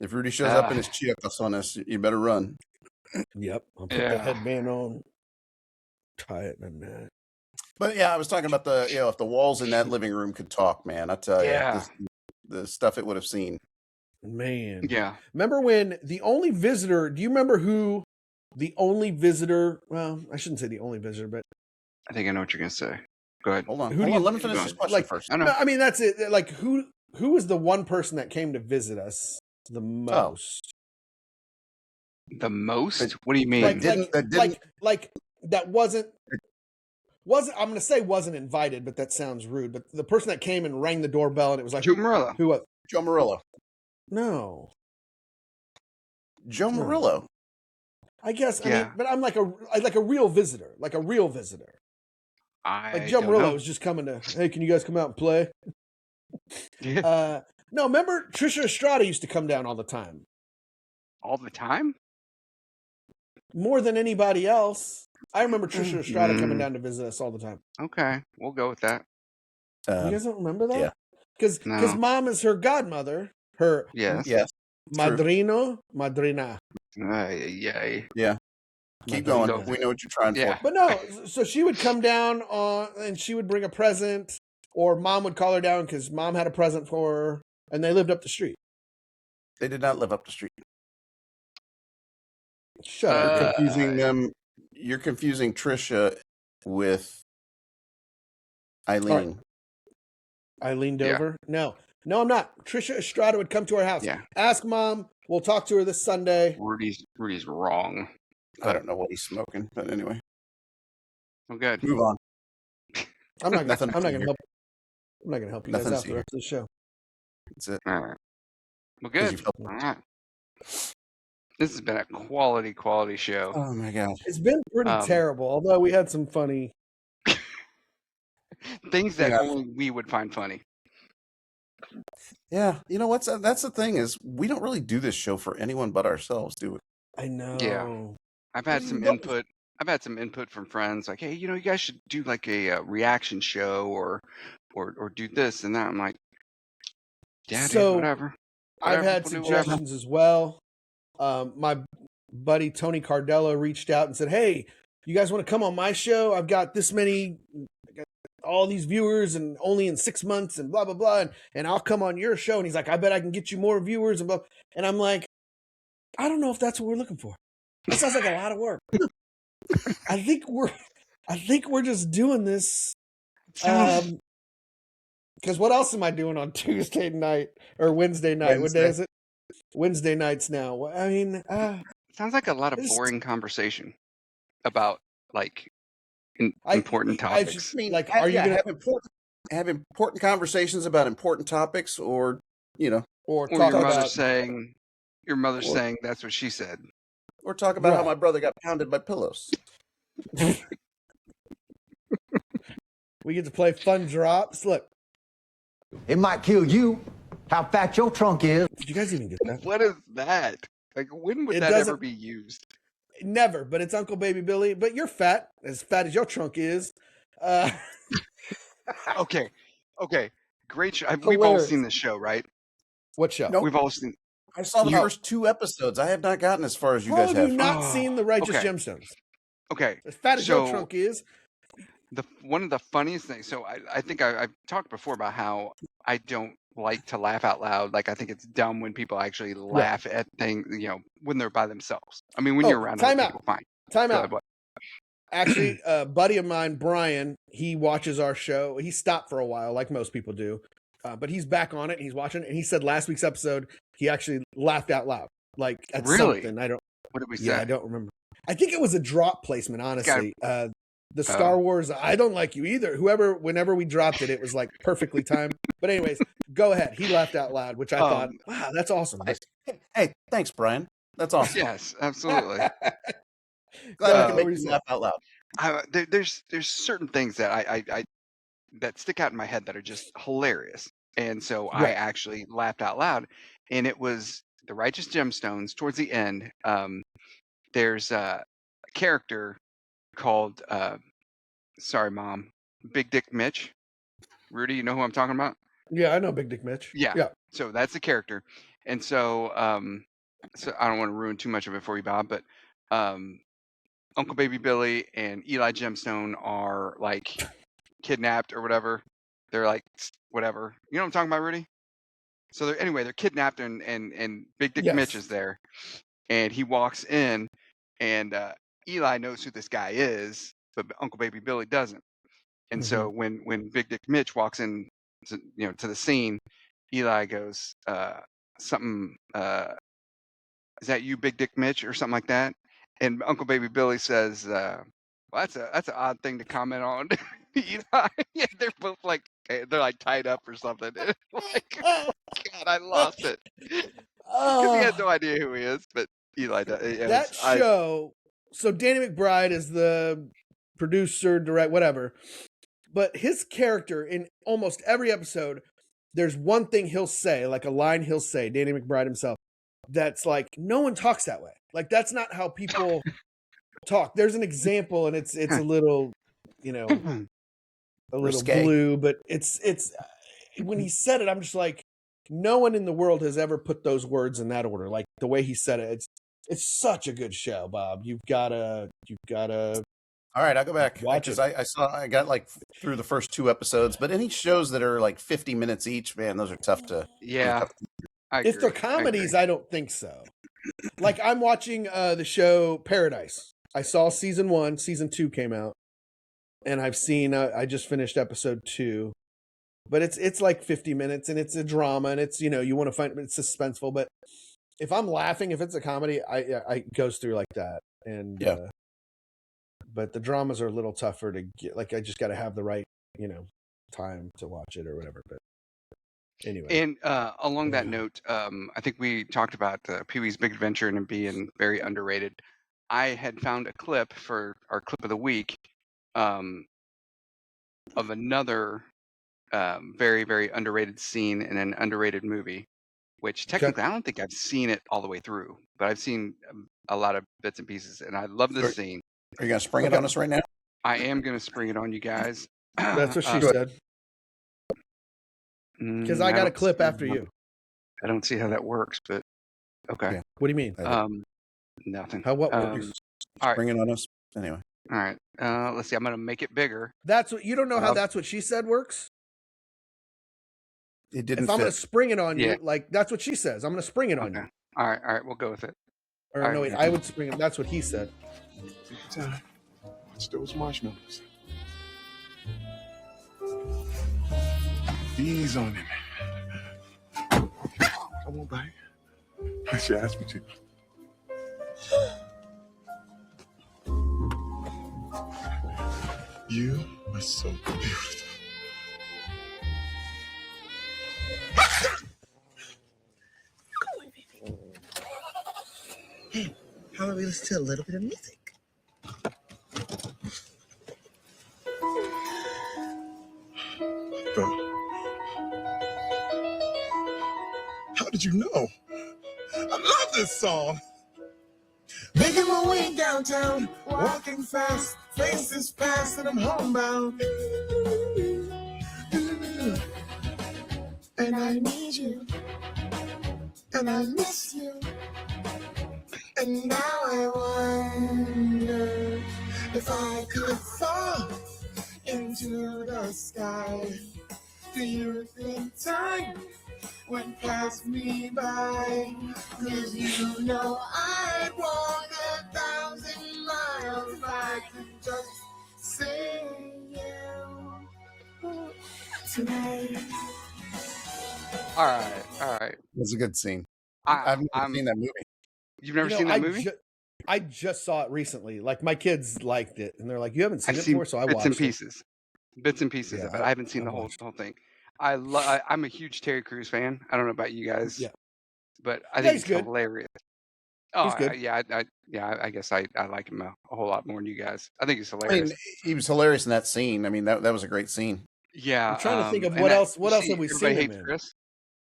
If Rudy shows up in his chiapas on us, you better run. Yep, I'll put Yeah. the headband on, tie it in that. But yeah, I was talking about if the walls in that living room could talk, man, I tell you, Yeah. the stuff it would have seen. Man, Yeah. remember when the only visitor? Do you remember who the only visitor? Well, I shouldn't say the only visitor, but I think I know what you're gonna say. Go ahead. Hold on, Who do you- let me finish this question like- first. I know. no, I mean that's it. Like who was the one person that came to visit us the most? The most? What do you mean? Like, that wasn't I'm gonna say wasn't invited, but that sounds rude. But the person that came and rang the doorbell and it was like Joe Morello. who was? Joe Murillo. No, Joe No. Murillo. I guess. I Yeah. mean, but I'm like a real visitor, like a real visitor. Like Joe don't Murillo know. was just coming to, hey, can you guys come out and play? Yeah. No, remember Trisha Estrada used to come down all the time, All the time? more than anybody else. I remember Trisha Estrada coming Mm. down to visit us all the time. Okay, we'll go with that. You guys don't remember that? yeah. Because No. mom is her godmother, her Yes. Yes. madrina. Yeah. Keep Madrina. going. We know what you're trying Yeah. for. But no, so she would come down and she would bring a present, or mom would call her down because mom had a present for her, and they lived up the street. They did not live up the street. Shut You're up. confusing them. You're confusing Trisha with Eileen. Eileen Yeah. Dover? No, I'm not. Trisha Estrada would come to our house. Yeah. Ask mom. We'll talk to her this Sunday. Rudy's wrong. I don't know what he's smoking, but anyway, Oh, good. move on. I'm not Nothing gonna here. help. I'm not gonna help you Nothing guys to out see the here. rest of the show. That's it. All right. Well, 'Cause good. you've helped All right. This has been a quality show. Oh my god. It's been pretty terrible, although we had some funny. Things that Yeah. only we would find funny. Yeah, you know what's that's the thing is we don't really do this show for anyone but ourselves, do we? I know. I've had some input. I've had some input from friends like, hey, you guys should do like a reaction show or do this and that. I'm like, yeah, So, dude, whatever. I've Whatever, had we'll do whatever. suggestions as well. My buddy Tony Cardella reached out and said, "Hey, you guys want to come on my show? I've got this many, I got all these viewers, and only in 6 months, and blah blah blah, and I'll come on your show." And he's like, "I bet I can get you more viewers," and blah. And I'm like, I don't know if that's what we're looking for. That sounds like a lot of work. I think we're just doing this. Because what else am I doing on Tuesday night or Wednesday night? What day is it? Wednesday nights now. I mean, Sounds like a lot of It's- boring conversation about like I- important I topics. just mean, like, are you gonna have important conversations about important topics, or or Or talk your mother about? saying that's what she said. or talk about how Right. my brother got pounded by pillows? We get to play fun drops. Look, It might kill you. How fat your trunk is. did you guys even get that? What is that? Like, when would It that ever doesn't- be used? Never, but it's Uncle Baby Billy. But you're fat as your trunk is. Okay, great show. We've all Hilarious. seen this show, right? What show? Nope. We've all seen. I saw the No. first 2 episodes. I have not gotten as far as you How guys have you have. not Oh, seen the Righteous okay. Gemstones? Okay, As fat as your So- trunk is. one of the funniest things. So I think I've talked before about how I don't like to laugh out loud. Like I think it's dumb when people actually Right. laugh at things, when they're by themselves. I mean, when you're around other time out. people, fine. Time Go out. ahead, what? Actually, a buddy of mine, Brian, he watches our show. He stopped for a while, like most people do, but he's back on it. And he's watching, and he said last week's episode he actually laughed out loud, like at Really? something. I don't. What did we say? Yeah, I don't remember. I think it was a drop placement, honestly. The Oh. Star Wars, I don't like you either. Whenever we dropped it, it was like perfectly timed. But anyways, go ahead. He laughed out loud, which I thought, wow, that's awesome. Hey, thanks, Brian. That's awesome. Yes, absolutely. Glad I can make you laugh out loud. There's certain things that I that stick out in my head that are just hilarious, and so I Right. actually laughed out loud. And it was the Righteous Gemstones towards the end. There's a character called sorry, Mom, Big Dick Mitch. Rudy, you know who I'm talking about? Yeah, I know Big Dick Mitch. Yeah. Yeah. So that's the character, and so I don't want to ruin too much of it for you, Bob, but Uncle Baby Billy and Eli Gemstone are like kidnapped or whatever. They're like whatever. You know what I'm talking about, Rudy? So they're kidnapped and Big Dick Mitch Yes. is there, and he walks in, and Eli knows who this guy is, but Uncle Baby Billy doesn't. And so when Big Dick Mitch walks in, to the scene, Eli goes something. Is that you, Big Dick Mitch, or something like that? And Uncle Baby Billy says, "Well, that's an odd thing to comment on." Eli, yeah, they're both like tied up or something. Like, God, I lost it because he has no idea who he is, but Eli does. That show. So Danny McBride is the producer, direct, whatever. But his character in almost every episode, there's one thing he'll say, like a line he'll say, Danny McBride himself, that's like, no one talks that way. Like, that's not how people talk. There's an example, and it's a little, a little Risque. blue, but it's when he said it, I'm just like, no one in the world has ever put those words in that order. Like the way he said it, it's such a good show, Bob. You've gotta. All right, I'll go back. Watch Because it. I got like through the first 2 episodes, but any shows that are like 50 minutes each, man, those are tough to. Yeah. If they're comedies, I don't think so. Like I'm watching the show Paradise. I saw season 1, season 2 came out, and I've seen. I just finished episode 2, but it's like 50 minutes, and it's a drama, and it's you want to find it's suspenseful. But if I'm laughing, if it's a comedy, I it goes through like that, and Yeah. But the dramas are a little tougher to get. Like I just got to have the right time to watch it or whatever. But anyway. And along that note, I think we talked about Pee-wee's Big Adventure and it being very underrated. I had found a clip for our clip of the week of another very, very underrated scene in an underrated movie, which technically I don't think I've seen it all the way through, but I've seen a lot of bits and pieces, and I love this scene. Are you going to spring it on us right now? I am going to spring it on you guys. That's what she said. Because I got a clip after you. I don't see how that works, but okay. Yeah. What do you mean? Nothing. How what works? All right. Spring it on us. Anyway. All right. Let's see. I'm going to make it bigger. That's what you don't know how that's what she said works? It didn't If I'm fit. going to spring it on you, like that's what she says. I'm going to spring it on you. All right. We'll go with it. Or All no, right. wait, I would spring it. That's what he said. Time. Watch those marshmallows. Ease on him. I won't bite. She asked me to. You are so beautiful. Hey, how about we listen to a little bit of music? How did you know? I love this song. Making my way downtown, walking fast, faces fast, and I'm homebound. And I need you, and I miss you. And now I wonder if I could fall into the sky Do you think time went past me by? 'Cause you know I'd walk 1,000 miles if I could just see you tonight. All right. It's a good scene. I've never seen that movie. You've never seen that movie? I just saw it recently. Like my kids liked it, and they're like, "You haven't seen it before," so I watched bits and pieces. Bits and pieces Yeah, of it. I haven't seen the whole thing. I'm a huge Terry Crews fan. I don't know about you guys, but I think he's it's good. hilarious. He's good. I guess I like him a whole lot more than you guys. I think he's I hilarious. mean, he was hilarious in that scene. I mean, that was a great scene. Yeah, I'm trying to think of and what else. you What else see have we Everybody seen him Hates in? Chris.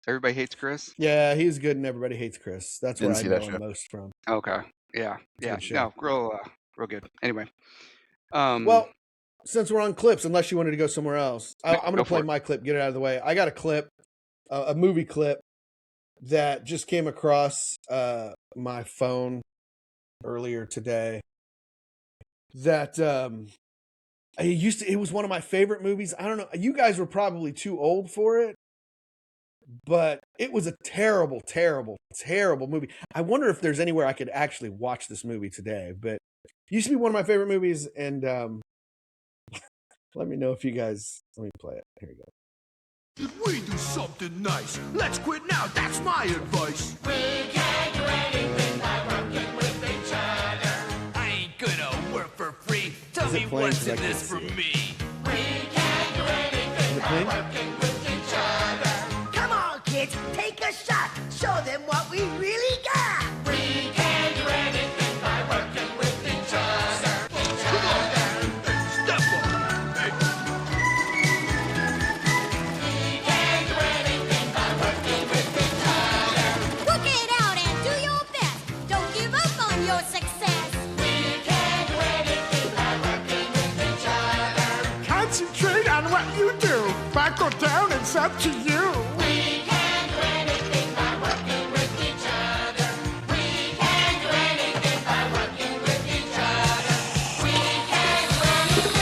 Everybody Hates Chris. Yeah, he's good, and Everybody Hates Chris. That's where I Didn't see know that him show. most from. Okay. Yeah. a Yeah. good show. No, real good. Anyway. Well, since we're on clips, unless you wanted to go somewhere else, I'm going go to play for it. my clip. Get it out of the way. I got a clip, a movie clip that just came across my phone earlier today. That it was one of my favorite movies. I don't know. You guys were probably too old for it, but it was a terrible, terrible, terrible movie. I wonder if there's anywhere I could actually watch this movie today. But it used to be one of my favorite movies, and let me know if you guys. Let me play it. Here we go. Should we do something nice? Let's quit now, that's my advice. We can't do anything by working with each other. I ain't gonna work for free. Tell Is it me playing? what's 'Cause I in can't this for see it. me. We can't do anything by playing? working with each other. Come on, kids, take a shot. Show them what we really got. We can't do anything by working with each other. Come on, step up. Hey. We can't do anything by working with each other. Work it out and do your best. Don't give up on your success. We can't do anything by working with each other. Concentrate on what you do. Buckle down, it's up to you. We can't do anything by working with each other. We can't do anything by working with each other. We can't do anything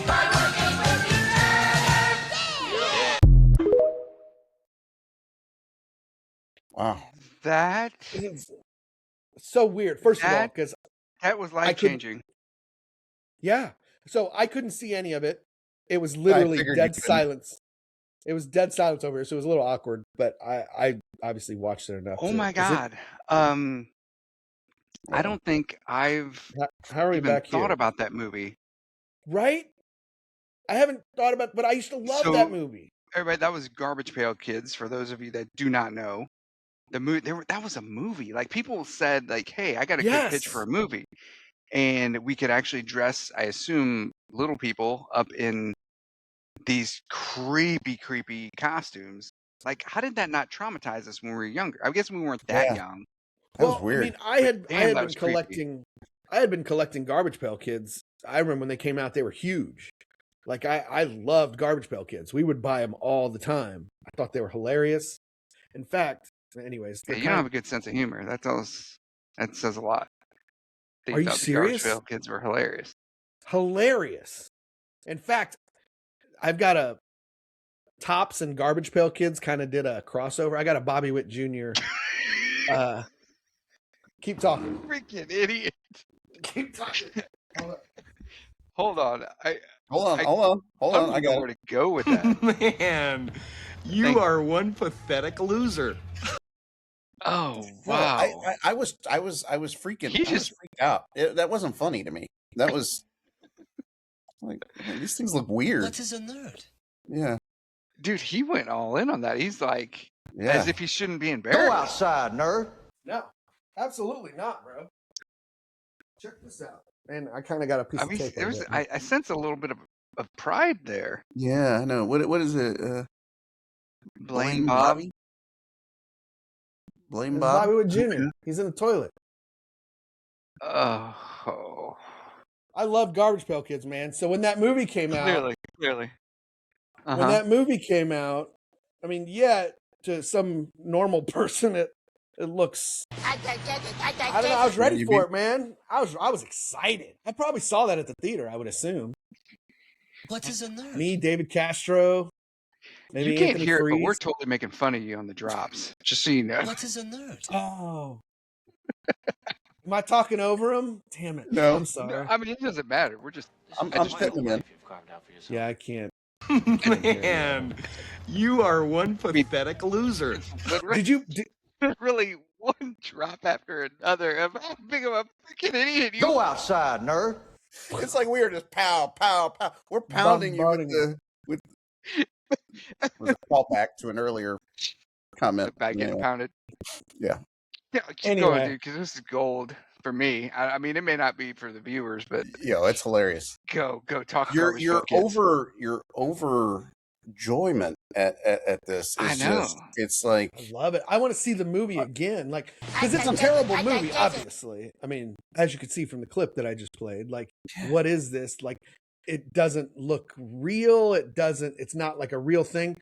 by working with each other. Wow. That It's so weird. First of all, That- because that was life changing. yeah, so I couldn't see any of it. It was literally figured you dead couldn't. silence. It was dead silence over here, so it was a little awkward. But I obviously watched it enough. Oh to- my is it- god. I don't think I've how are we even back thought here? about that movie. Right? I haven't thought about, but I used to love So- that movie. Everybody, that was Garbage Pail Kids. For those of you that do not know, the movie that was a movie. Like people said, like, "Hey, I got a good pitch Yes. for a movie," and we could actually dress, I assume, little people up in these creepy costumes. Like, how did that not traumatize us when we were younger? I guess we weren't that Yeah. young. That was I weird. mean, I had damn, that been was creepy. collecting. I had been collecting Garbage Pail Kids. I remember when they came out; they were huge. Like I loved Garbage Pail Kids. We would buy them all the time. I thought they were hilarious. In fact, anyways, Yeah, they're you don't have a good sense of humor. That says a lot. That Are you thought the Garbage serious? Pail Kids were hilarious. hilarious. In fact, I've got a Tops and Garbage Pail Kids kind of did a crossover. I got a Bobby Witt Jr. Keep talking. Freaking idiot. Keep talking. Hold on. Hold I on. I I don't know got where it. to go with that. Man, you Thank- are one pathetic loser. Oh No, wow. I was freaking. He I was just- freaked out. That wasn't funny to me. That was like, man, these things look weird. is a nerd? Yeah, Dude, he went all in on that. He's like, yeah. as if he shouldn't be Go embarrassed. outside, nerd. No, absolutely not, bro. Check this out. And I kind of got a piece I of mean, tape. there was, over it. I sense a little bit of pride there. Yeah, I know. What is it? Blame Bob. Blame It's Bob. Bobby Wood Jr. He's in the toilet. Oh, I love Garbage Pail Kids, man. So when that movie came out, clearly. when Uh-huh. that movie came out, I mean, yeah, to some normal person, it looks. I don't know. I was ready You for it, man. I was excited. I probably saw that at the theater. I would assume. What is a nerd? Me, David Castro, maybe You can't Anthony hear it, but we're Freeze. totally making fun of you on the drops. Just so you know. What is a nerd? Oh. Am I talking over him? Damn it. No. I'm sorry. I mean, it doesn't matter. We're just. I'm I just fitting him in. Yeah, I can't. Man, you are one pathetic loser. Did you? Really one drop after another of how big of a freaking idiot you Go are. outside, nerd. It's like we are just pow, pow, pow. We're pounding you with a callback to an earlier comment. Back getting pounded. Yeah. Yeah, keep going, dude, because this is gold for me. I mean, it may not be for the viewers, but It's hilarious. go talk. Your Garbage Pail Kids. overjoyment at this is I know. just, it's like, I love it. I want to see the movie again, like, because it's a terrible movie. Obviously, I mean, as you can see from the clip that I just played, like, what is this? Like, it doesn't look real. It's not like a real thing.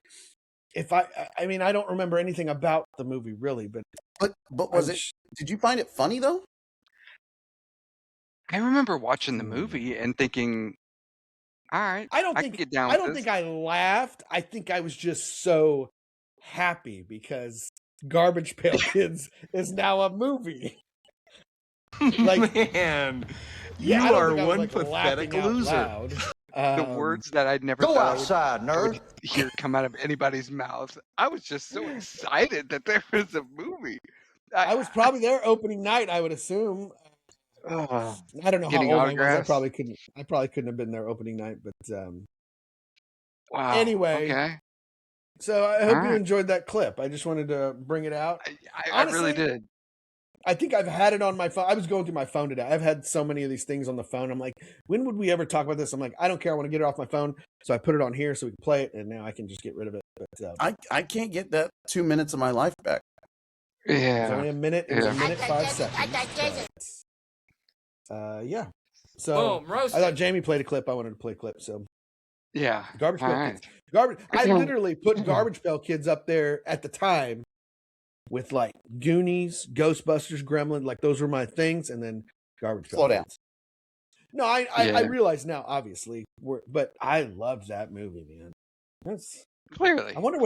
I mean, I don't remember anything about the movie really, but was it? Did you find it funny though? I remember watching the movie and thinking, all right, I don't can get down with this. think I laughed. I think I was just so happy because Garbage Pail Kids is now a movie. Like, man, yeah, you are one pathetic loser. The words that I'd never Go thought outside, I would nerd. hear come out of anybody's mouth. I was just so excited that there was a movie. I was probably there opening night, I would assume. I don't know how Getting old I was. autographs? I probably couldn't have been there opening night, but Wow. anyway. Okay. So I hope you right. enjoyed that clip. I just wanted to bring it out. I really did. I think I've had it on my phone. I was going through my phone today. I've had so many of these things on the phone. I'm like, when would we ever talk about this? I'm like, I don't care. I want to get it off my phone. So I put it on here so we can play it, and now I can just get rid of it. But I can't get that 2 minutes of my life back. Yeah. It's only a minute. It was a minute 5 seconds. Yeah. So Boom, roasted. I thought Jamie played a clip. I wanted to play a clip. So Yeah. Garbage All Pail right. Kids. I literally put Garbage Pail Kids up there at the time with like Goonies, Ghostbusters, Gremlin. Like those were my things, and then Garbage Pail Slow down. Kids. No, I realize now, obviously, but I loved that movie, man. That's Clearly. I wonder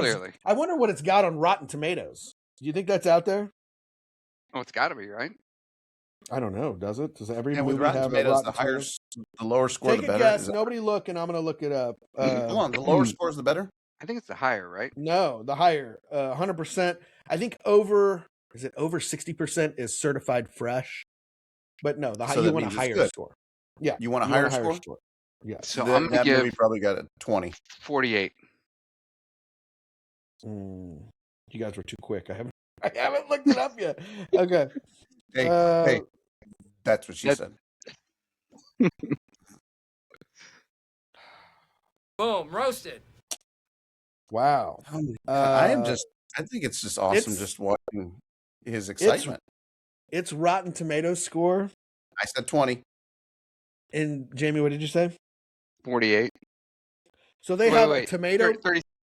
what it's got on Rotten Tomatoes. Do you think that's out there? Oh, it's got to be, right? I don't know. Does it? Does every And movie with Rotten have Tomatoes, a Rotten Tomatoes? the lower score, Take the a better. guess. Nobody look, and I'm going to look it up. Come on, the lower score is the better. I think it's the higher, right? No, the higher. 100%. I think over 60% is certified fresh. But no, So you that want a means it's higher good. score. Yeah. You want a higher score? Yeah. So I'm going to movie give probably got a 20. 48. You guys were too quick. I haven't looked it up yet. Okay. Hey, that's what she said. Boom, roasted. Wow. I think it's just awesome just watching his excitement. It's Rotten Tomatoes score. I said 20. And Jamie, what did you say? 48. So they have a tomato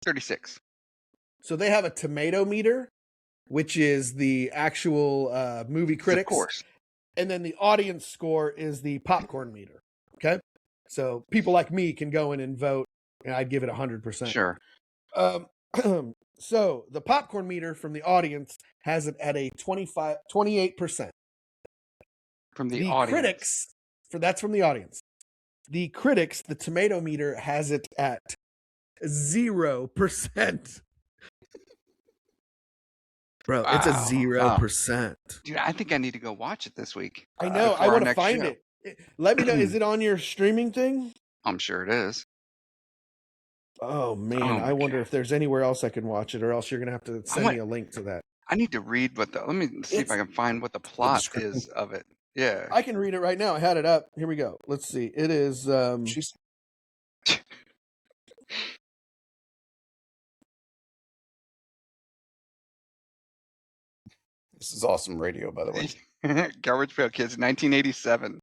36. So they have a tomato meter, which is the actual movie critics. Of course. And then the audience score is the popcorn meter. Okay. So people like me can go in and vote, and I'd give it 100%. Sure. So the popcorn meter from the audience has it at a 28%. From the audience. Critics, that's from the audience. The critics, the tomato meter has it at 0%. Bro, it's a 0%. Dude, I think I need to go watch it this week. I know. I want to find it. Let me know. Is it on your streaming thing? I'm sure it is. Oh, man. I wonder if there's anywhere else I can watch it, or else you're going to have to send me a link to that. I need to read let me see if I can find what the plot is of it. Yeah. I can read it right now. I had it up. Here we go. Let's see. It is. This is awesome radio, by the way. Garbage Pail Kids, 1987.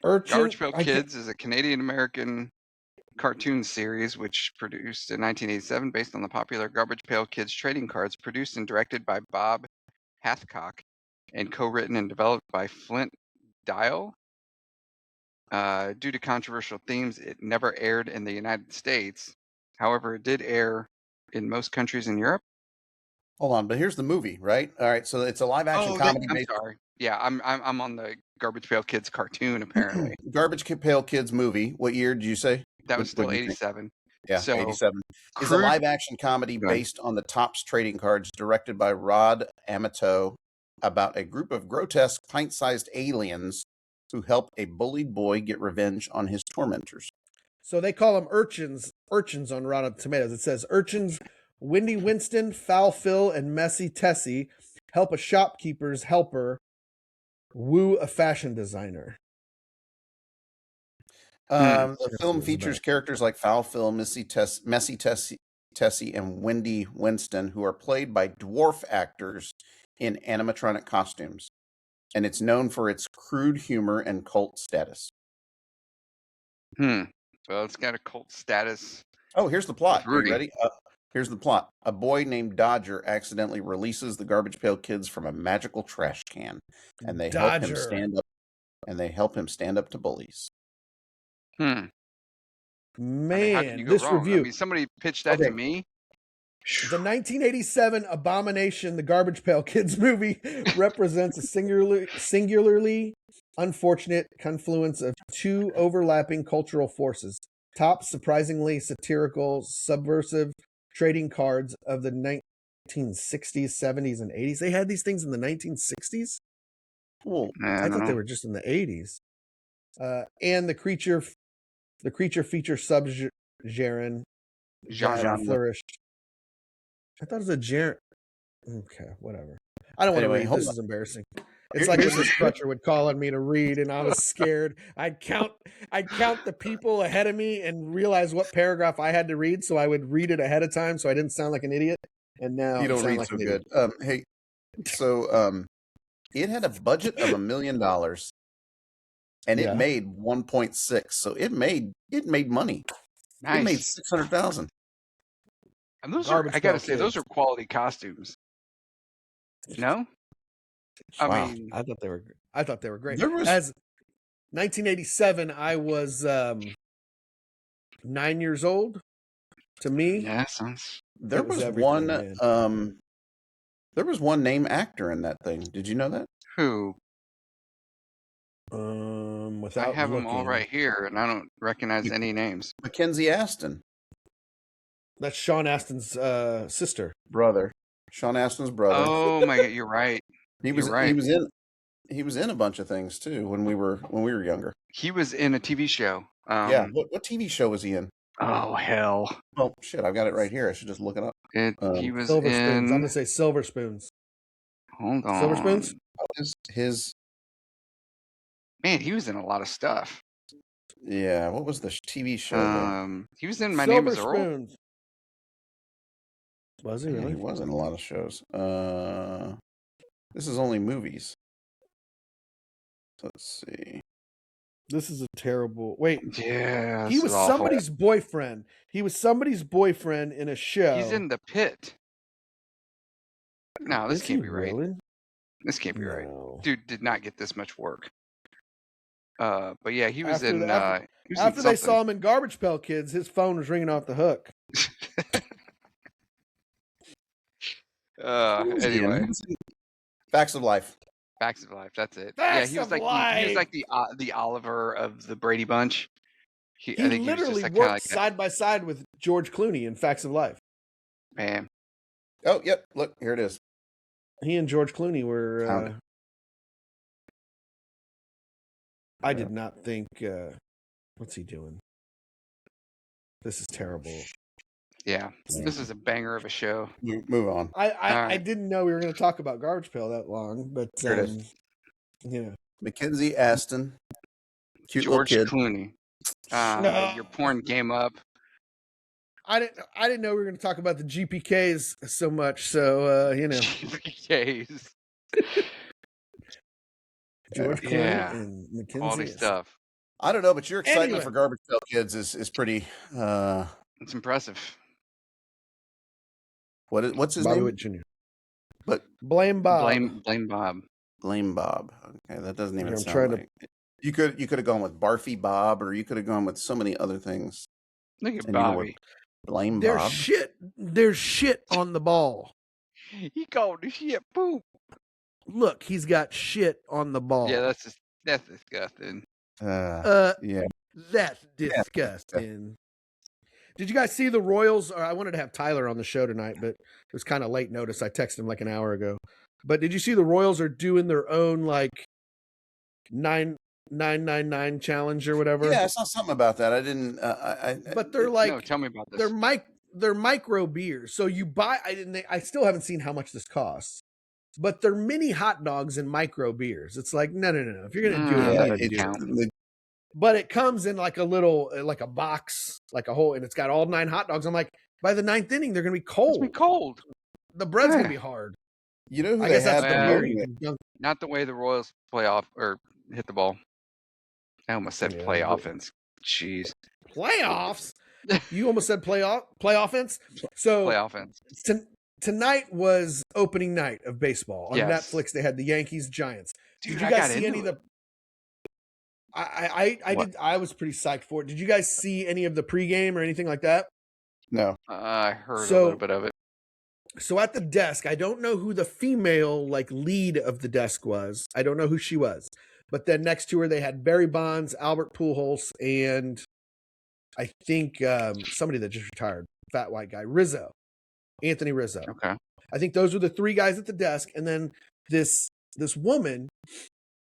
Garbage Pail Kids is a Canadian-American cartoon series which produced in 1987 based on the popular Garbage Pail Kids trading cards, produced and directed by Bob Hathcock and co-written and developed by Flint Dial. Due to controversial themes, it never aired in the United States. However, it did air in most countries in Europe. Hold on, but here's the movie, right? All right, so it's a live action Oh, comedy I'm based sorry. Yeah, I'm on the Garbage Pail Kids cartoon apparently. Garbage Pail Kids movie. What year did you say? That was What still do you think? 87. Yeah, So 87. Is a crude. live action comedy Go ahead. based on the Topps trading cards directed by Rod Amato about a group of grotesque pint-sized aliens who help a bullied boy get revenge on his tormentors. So they call them urchins on Rotten Tomatoes. It says urchins Windy Winston, Foul Phil, and Messy Tessie help a shopkeeper's helper woo a fashion designer. The film features characters like Foul Phil, Messy Tessie, and Wendy Winston, who are played by dwarf actors in animatronic costumes. And it's known for its crude humor and cult status. Well, it's got a cult status. Oh, here's the plot. Are you Rudy. ready? Here's the plot. A boy named Dodger accidentally releases the Garbage Pail Kids from a magical trash can, and they help him stand up. And they help him stand up to bullies. Man, I mean, how can you go this wrong? review. I mean, somebody pitched that to me. The 1987 abomination, the Garbage Pail Kids movie, represents a singularly unfortunate confluence of two overlapping cultural forces. Top surprisingly satirical, subversive trading cards of the 1960s, 70s, and 80s. They had these things in the 1960s? Well, I thought they were just in the 80s. And the creature feature subgenre flourished. I thought it was a genre. Okay, whatever. I don't want to read. This is embarrassing. It's like Mrs. Crutcher would call on me to read, and I was scared. I'd count the people ahead of me and realize what paragraph I had to read, so I would read it ahead of time, so I didn't sound like an idiot. And now you don't read like so good. Hey, so it had a budget of $1 million, and it made 1.6. So it made money. Nice. It made 600,000. And those are, I gotta say, those are quality costumes. No, I mean, I thought they were great. As 1987, I was 9 years old. To me, yeah, sounds. There was one. There was one named actor in that thing. Did you know that? Who? Without I have them all right here, and I don't recognize any names. Mackenzie Aston. That's Sean Astin's sister, brother. Sean Astin's brother. Oh my God, you're right. He was in a bunch of things too when we were younger. He was in a TV show. Yeah. What TV show was he in? Oh hell. Oh shit! I've got it right here. I should just look it up. He was Silver in. Spoons. I'm gonna say Silver Spoons. Hold on. Silver Spoons. His. Man, he was in a lot of stuff. Yeah. What was the TV show? He was in My Name Is Earl. Spoons. Was he really? Yeah, he was in a lot of shows. This is only movies. Let's see. This is a terrible. Wait. Yeah. He was somebody's boyfriend. He was somebody's boyfriend in a show. He's in The Pit. No, this can't be right. Really? This can't be right. Dude did not get this much work. But yeah, he was after they saw him in Garbage Pail Kids, his phone was ringing off the hook. Anyway, Facts of Life. Facts of Life. That's it. Facts he was of Life. the Oliver of the Brady Bunch. He literally worked side by side with George Clooney in Facts of Life. Man. Oh, yep. Look, here it is. He and George Clooney were. I did not think. What's he doing? This is terrible. Yeah, this is a banger of a show. Move on. I didn't know we were going to talk about Garbage Pail that long, but here it is. Yeah, Mackenzie Aston, cute George little kid. Clooney. Your porn game up. I didn't know we were going to talk about the GPKs so much. So GPKs. George Clooney and Mackenzie. Quality stuff. I don't know, but your excitement for Garbage Pail Kids is pretty. It's impressive. What's his Bobby name? Witt Jr. But Blame Bob. Blame Bob. Blame Bob. Okay, that doesn't even sound right. You could have gone with Barfy Bob, or you could have gone with so many other things. Look at And you know what? Bobby. Blame There's Bob. shit on the ball. He called the shit poop. Look, he's got shit on the ball. Yeah, that's disgusting. Yeah. That's disgusting. Did you guys see the Royals? I wanted to have Tyler on the show tonight, but it was kind of late notice. I texted him like an hour ago. But did you see the Royals are doing their own like 999 challenge or whatever? Yeah, I saw something about that. I didn't. But they're like, no, tell me about this. They're micro beers. So you buy. I still haven't seen how much this costs. But they're mini hot dogs and micro beers. It's like no. If you're gonna do it, you gotta do it. But it comes in like a little, like a box, like a whole, and it's got all 9 hot dogs. I'm like, by the 9th inning, they're gonna be cold. It's gonna be cold. The bread's gonna be hard. You know who I they guess that's had the promoting beer. Not the way the Royals play off or hit the ball. I almost said play offense. Jeez. Playoffs? You almost said play offense? So play offense. Tonight was opening night of baseball. On Yes. Netflix, they had the Yankees Giants. Dude, Did you guys see any of the I was pretty psyched for it. Did you guys see any of the pregame or anything like that? No. I heard a little bit of it. So at the desk, I don't know who the female like lead of the desk was. I don't know who she was. But then next to her, they had Barry Bonds, Albert Pujols, and I think somebody that just retired, fat white guy, Anthony Rizzo. Okay. I think those were the 3 guys at the desk, and then this woman,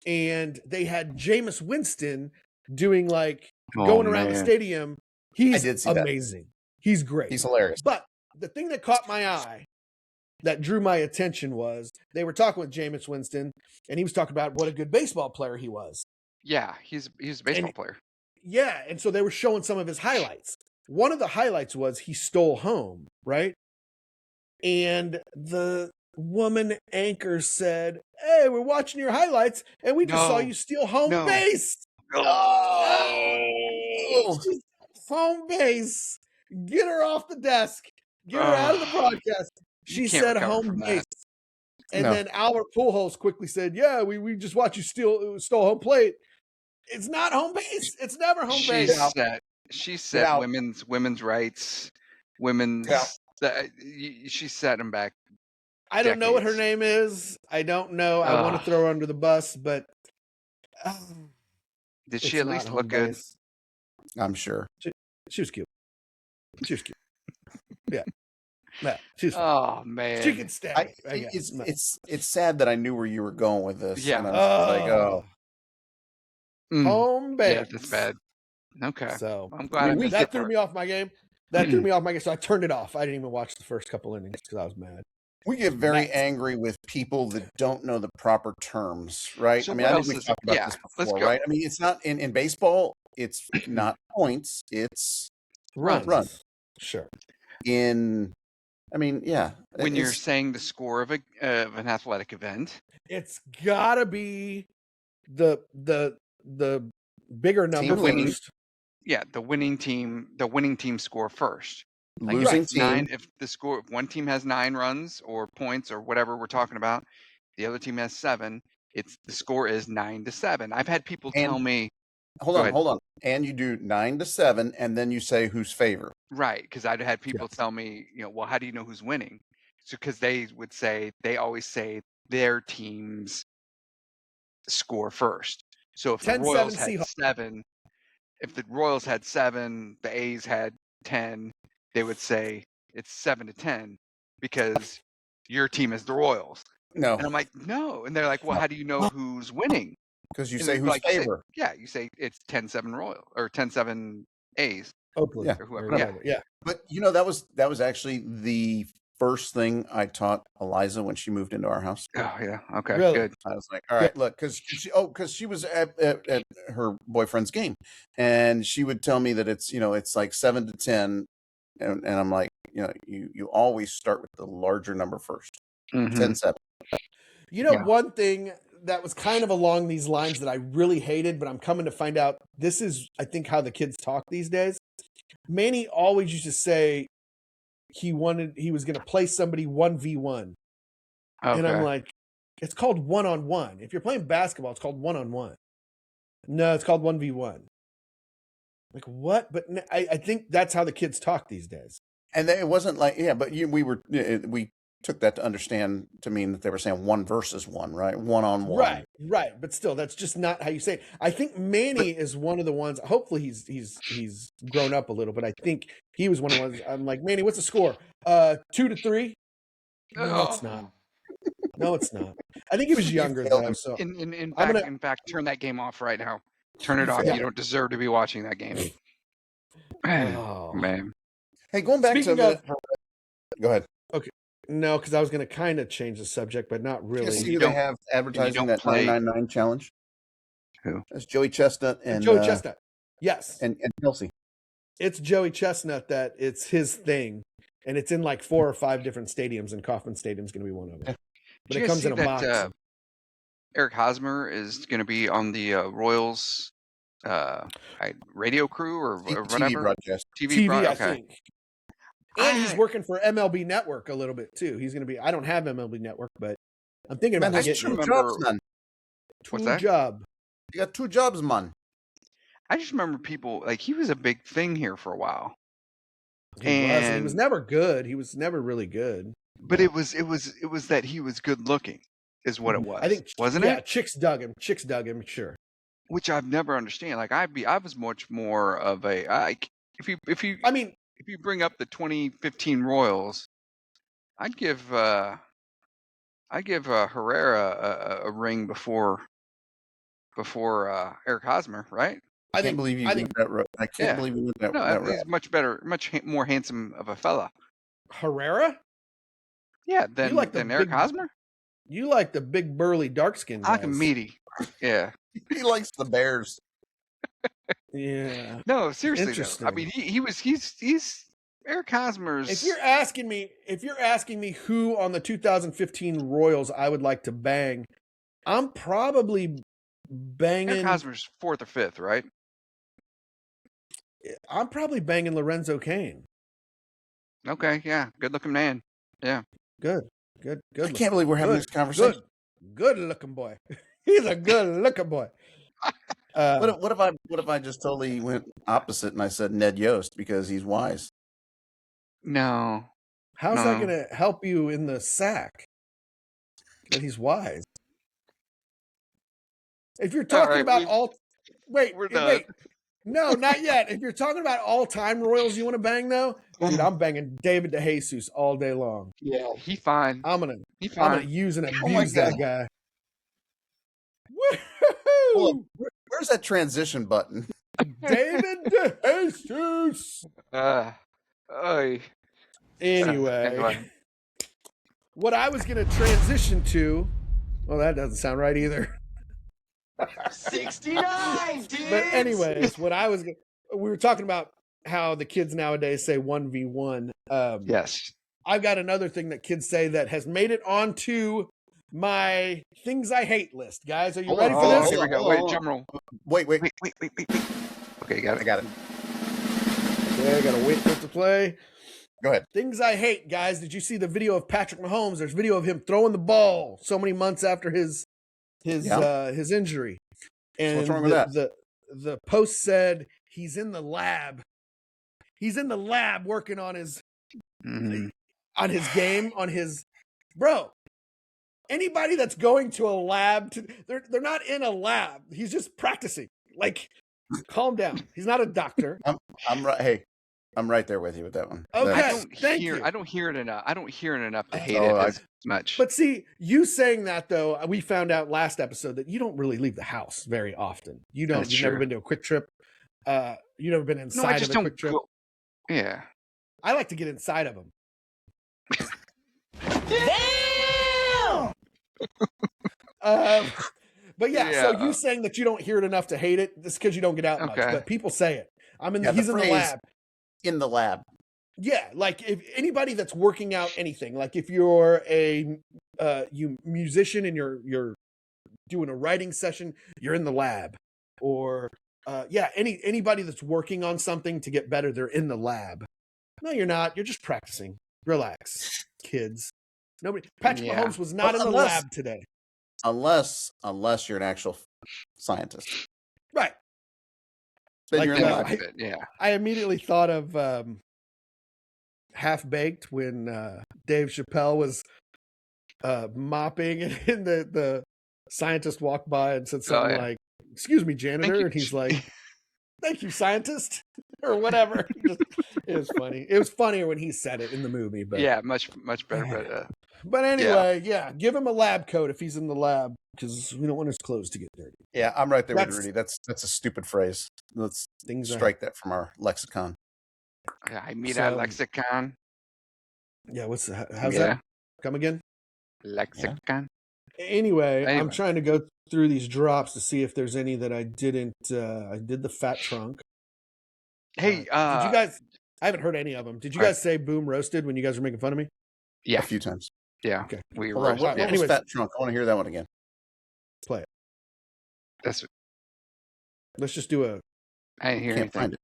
and they had Jameis Winston doing like going around the stadium. He's amazing. He's great. He's hilarious. But the thing that caught my eye, that drew my attention, was they were talking with Jameis Winston, and he was talking about what a good baseball player he was. Yeah, he's a baseball player. Yeah, and so they were showing some of his highlights. One of the highlights was he stole home, right? And the woman anchor said, "Hey, we're watching your highlights, and we just saw you steal home base." Oh, home base. Get her off the desk. Get her out of the broadcast. She said home base. And then Albert Pujols quickly said, "Yeah, we just watched you stole home plate. It's not home base. It's never home base." She said women's rights, she set them back. I don't know what her name is. I don't know. I want to throw her under the bus, but did she at least look good? I'm sure. She was cute. Yeah. Yeah, oh man, she can stay. It's sad that I knew where you were going with this. Yeah, and I was home base. Yeah, that's bad. Okay, so I'm glad that threw me off my game. So I turned it off. I didn't even watch the first couple innings because I was mad. We get very angry with people that don't know the proper terms, right? So I mean, I think we talked about this before, right? I mean, it's not in baseball. It's not points. It's runs. Sure. When you're saying the score of an athletic event, it's gotta be the bigger number first. Yeah, the winning team score first. Like Losing team. If one team has 9 runs or points or whatever we're talking about, the other team has 7. The score is 9-7. I've had people tell me. Hold on. And you do 9-7, and then you say who's favored. Right, because I've had people tell me, well, how do you know who's winning? So because they always say their team's score first. So if the Royals had 7, the A's had 10, they would say it's 7-10 because your team is the Royals. No. And I'm like, no. And they're like, well, how do you know who's winning? Because you say who's favor. You say it's 10-7 Royal or 10-7 A's. Oakland, or whoever. Yeah. But that was actually the first thing I taught Eliza when she moved into our house. Oh yeah. Okay. Really? Good. I was like, all right, look, because she was at her boyfriend's game, and she would tell me that it's like 7-10, and I'm like, you always start with the larger number first. 10-7. One thing that was kind of along these lines that I really hated, but I'm coming to find out this is, I think, how the kids talk these days. Manny always used to say he was going to play somebody 1v1. Okay. And I'm like, it's called one-on-one. If you're playing basketball, it's called one-on-one. No, it's called 1v1. Like what? But I think that's how the kids talk these days. And it wasn't like, yeah, but we took that to mean that they were saying 1 versus 1, right? 1-on-1. Right. But still, that's just not how you say it. I think Manny is one of the ones. Hopefully, he's grown up a little, but I think he was one of the ones. I'm like, Manny, what's the score? 2-3. No, it's not. No, it's not. I think he was younger though. So in fact, turn that game off right now. Turn it off. You don't deserve to be watching that game. Oh Man. Hey, going back Speaking to of- go ahead. Okay. No, because I was going to kind of change the subject, but not really. See, they have advertising that play- 999 challenge. Who? That's Joey Chestnut and Joey Chestnut. Yes. and Kelsey. It's Joey Chestnut that it's his thing, and it's in like 4 or 5 different stadiums, and Kauffman Stadium's going to be one of them. But Did it you comes guys in a see box. that Eric Hosmer is going to be on the Royals radio crew or TV whatever? broadcast. TV, I okay. think. And he's working for MLB Network a little bit too. He's going to be. I don't have MLB Network, but I'm thinking about Man, getting there's 2 jobs, man. What's that? job. You got 2 jobs, man. I just remember people like he was a big thing here for a while. He was never good. He was never really good. But it was that he was good looking, is what it was. I think, wasn't it? Chicks dug him. Chicks dug him. Sure. Which I've never understand. Like I was much more of a if you bring up the 2015 Royals, I'd give Herrera a ring before Eric Hosmer, right? I can't believe you went that road. I can't believe you went that road. He's much better, more handsome of a fella. Herrera? Yeah, than Eric Hosmer. You like the big burly dark skinned guys. I like him meaty. Yeah. He likes the Bears. Yeah. No, seriously though. Interesting. I mean, he's Eric Hosmer's. If you're asking me who on the 2015 Royals I would like to bang, I'm probably banging. Eric Hosmer's 4th or 5th, right? I'm probably banging Lorenzo Cain. Okay, yeah, good looking man. Yeah, good. I can't believe we're having this conversation. Good looking boy. He's a good looking boy. What if I just totally went opposite and I said Ned Yost because he's wise? No. How's that going to help you in the sack? That he's wise. If you're talking wait, we're done. wait. No, not yet. If you're talking about all-time Royals you want to bang, though, dude, I'm banging David DeJesus all day long. Yeah, he's fine. I'm gonna use and abuse that guy. Well, where's that transition button? David DeJesus. Anyway, what I was gonna transition to, well, that doesn't sound right either. 69, dude. But anyways, we were talking about how the kids nowadays say 1v1. Yes. I've got another thing that kids say that has made it onto my things I hate list. Guys, are you ready for this? Here we go. Wait, drum roll. Wait. Okay, got it. I got it. Okay, I gotta wait for it to play. Go ahead. Things I hate, guys. Did you see the video of Patrick Mahomes? There's video of him throwing the ball so many months after his injury. And what's wrong with that? The post said he's in the lab. He's in the lab working on his game, on his bro. Anybody that's going to a lab, they're not in a lab. He's just practicing. Like, calm down. He's not a doctor. I'm right. Hey, I'm right there with you with that one. Okay, thank you. I don't hear it enough. I don't hear it enough to hate it as much. But see, you saying that though, we found out last episode that you don't really leave the house very often. You don't. That's You've true. never been to a quick trip. You've never been inside of a quick trip. Yeah. I like to get inside of them. Damn! But yeah, so you saying that you don't hear it enough to hate it, this is because you don't get out much. But people say it. He's in the lab. In the lab. Yeah, like if anybody that's working out anything, like if you're a musician and you're doing a writing session, you're in the lab. Or anybody that's working on something to get better, they're in the lab. No, you're not. You're just practicing. Relax, kids. Patrick Mahomes was not in the lab today. Unless you're an actual scientist. Right. Spend Like, your And life. watch it, yeah. I immediately thought of Half Baked when Dave Chappelle was mopping and the scientist walked by and said something yeah. like, "Excuse me, Thank janitor," you. and he's like, "Thank you, scientist," or whatever. It was funny. It was funnier when he said it in the movie, but Yeah, much better. But anyway, yeah, give him a lab coat if he's in the lab because we don't want his clothes to get dirty. Yeah, I'm right there with That's- Rudy. That's a stupid phrase. Let's Things strike that from our lexicon. yeah, I meet So- at lexicon. Yeah, how's Yeah. that? Come again? Lexicon. Anyway, I'm Anyway. trying to go through these drops to see if there's any that I didn't. I did the fat trunk. Hey, Did you guys? I haven't heard any of them. Did you guys say "boom roasted" when you guys were making fun of me? Yeah, A few times. yeah. Okay. We Hold on. roast- What yeah. was Anyways. Fat Trunk? I want to hear that one again. Play it. That's Let's just do a. I didn't hear Can't find anything.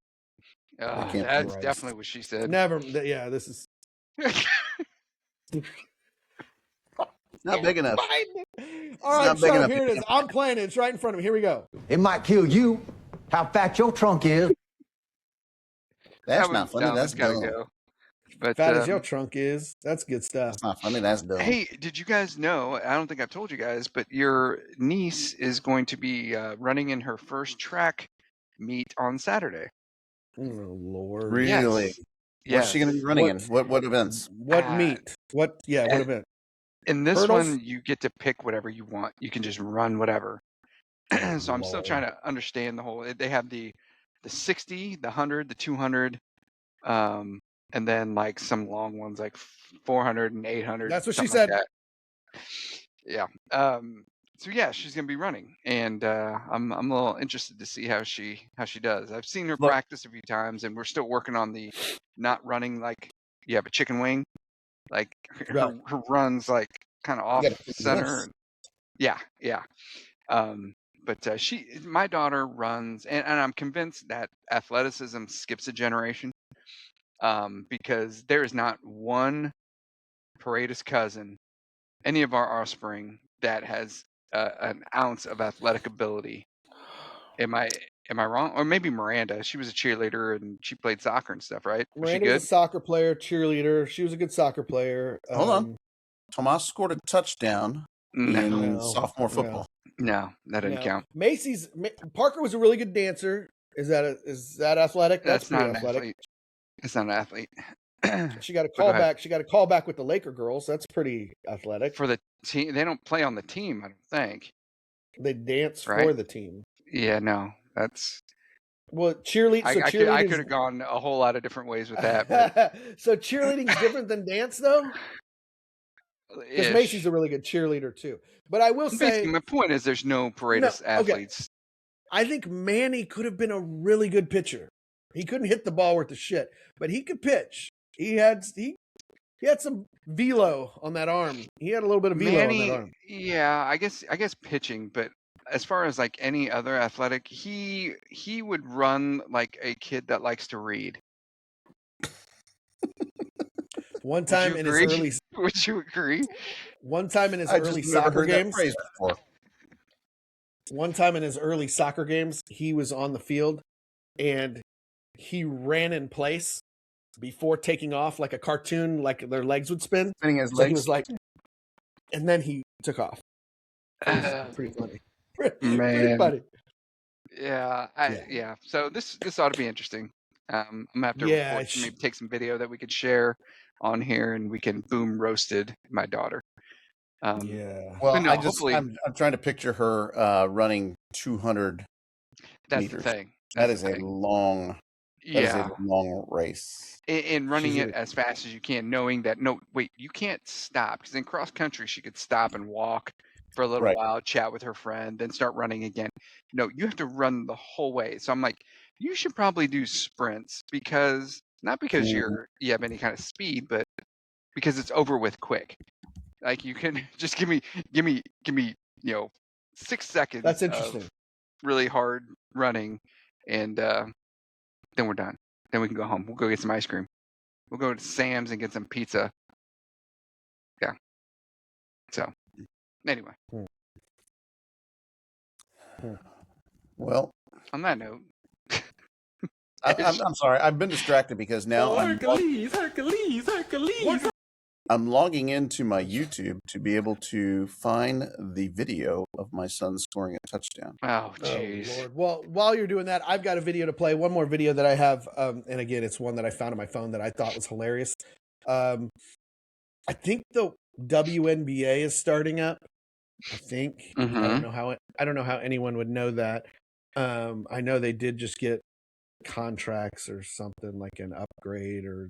it. I can't That's find it. definitely what she said. Never. Yeah, this is. Not big enough. All right, not big so enough. here it is. I'm playing it. It's right in front of me. Here we go. It might kill you how fat your trunk is. That's That not was funny. dumb. That's It's gotta dumb. go. But Fat as your trunk is. That's good stuff. That's not funny. That's dumb. hey, did you guys know? I don't think I've told you guys, but your niece is going to be running in her first track meet on Saturday. Oh Lord. Really? Yes. What's she going to be running in? What- What events? What meat? What? Yeah. What and- event? In this Hurdles? one, you get to pick whatever you want. You can just run whatever. So I'm still Lord. trying to understand the whole. They have the 60, the 100, the 200, and then like some long ones like 400 and 800. That's what she something like said. that. Yeah. So yeah, she's gonna be running, and I'm a little interested to see how she does. I've seen her Look- practice a few times, and we're still working on the not running like you have a chicken wing, like Right. her runs like kind of off gotta pick center. this. Yeah. But my daughter runs, and I'm convinced that athleticism skips a generation, because there is not one Paredes cousin, any of our offspring, that has an ounce of athletic ability. Am I wrong? Or maybe Miranda. She was a cheerleader and she played soccer and stuff, right? Was she Miranda good? was a soccer player, cheerleader. She was a good soccer player. Hold on. Tomas scored a touchdown No, in No. sophomore football. no, that didn't No. count. Parker was a really good dancer. Is that athletic? That's not pretty an athletic. athlete. It's not an athlete. She got a But go call ahead. back. She got a call back with the Laker girls. That's pretty athletic. For the team, they don't play on the team, I don't think. They dance for Right. the team. Yeah, no, that's. Well, cheerleading. So I could have gone a whole lot of different ways with that. But So cheerleading's different than dance, though. Because ish. Macy's a really good cheerleader too. But I will Basically, say, my point is there's no Paredes okay. athletes. I think Manny could have been a really good pitcher. He couldn't hit the ball worth a shit, but he could pitch. He had some velo on that arm. He had a little bit of velo on that arm. Yeah, I guess pitching, but as far as like any other athletic, he would run like a kid that likes to read. One Would time you in his agree? early Would you agree? one time in his I early just never soccer heard that games. phrase before. One time in his early soccer games, he was on the field and he ran in place before taking off like a cartoon, like their legs would spin. Spinning his So legs. he was like, and then he took off. It was pretty funny. Pretty Man. funny. Yeah, yeah. So this ought to be interesting. I'm gonna have to Yeah, report to maybe take some video that we could share on here, and we can boom roasted my daughter. Yeah. Well, but no, hopefully I'm trying to picture her running 200 that's meters. the thing. That That's is the a thing. long. That is Yeah, a long race. and running She's it as fast as you can, knowing that you can't stop, because in cross country she could stop and walk for a little Right. while, chat with her friend, then start running again. No, you have to run the whole way. So I'm like, you should probably do sprints, because not because Mhm. you have any kind of speed, but because it's over with quick. Like you can just give me 6 seconds That's interesting. of really hard running, and then we're done. Then we can go home. We'll go get some ice cream. We'll go to Sam's and get some pizza. Yeah. So anyway, Well, on that note, I'm sorry. I've been distracted because now Hercules. I'm logging into my YouTube to be able to find the video of my son scoring a touchdown. oh Oh jeez. Lord. Well, while you're doing that, I've got a video to play. One more video that I have, and again, it's one that I found on my phone that I thought was hilarious. I think the WNBA is starting up. I think I don't know how anyone would know that. I know they did just get contracts or something, like an upgrade, or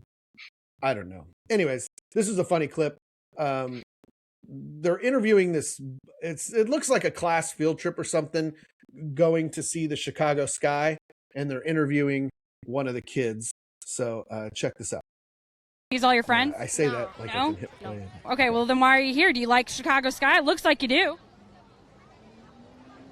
I don't know. Anyways, this is a funny clip. They're interviewing this. It looks like a class field trip or something, going to see the Chicago sky, and they're interviewing one of the kids. So check this out. These all your friends? I say that like I No? can hit play. Okay, well then why are you here? Do you like Chicago Sky? It looks like you do.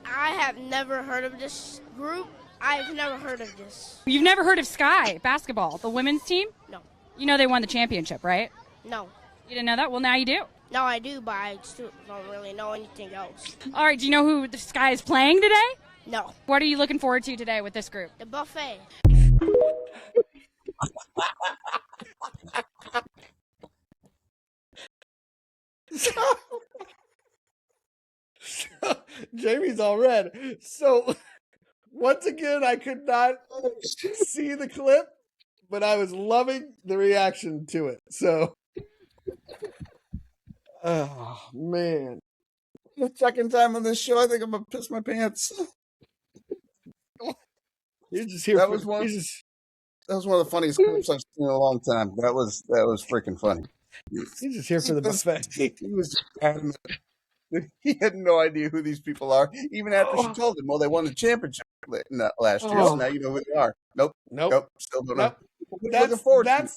I have never heard of this group. I've never heard of this. You've never heard of Sky basketball, the women's team? No. You know they won the championship, right? No. You didn't know that? Well, now you do. No, I do, but I still don't really know anything else. All right, do you know who the Sky is playing today? No. What are you looking forward to today with this group? The buffet. Jamie's all red. So once again, I could not see the clip, but I was loving the reaction to it. So, oh man, The second time on this show, I think I'm gonna piss my pants. you're just here. That for, was one. you're just, That was one of the funniest clips I've seen in a long time. That was freaking funny. you're just here for the buffet. He was just adamant. He had no idea who these people are, even after she told him, well, they won the championship last year, so now you know who they are. Nope. Still don't know. What are you looking forward to?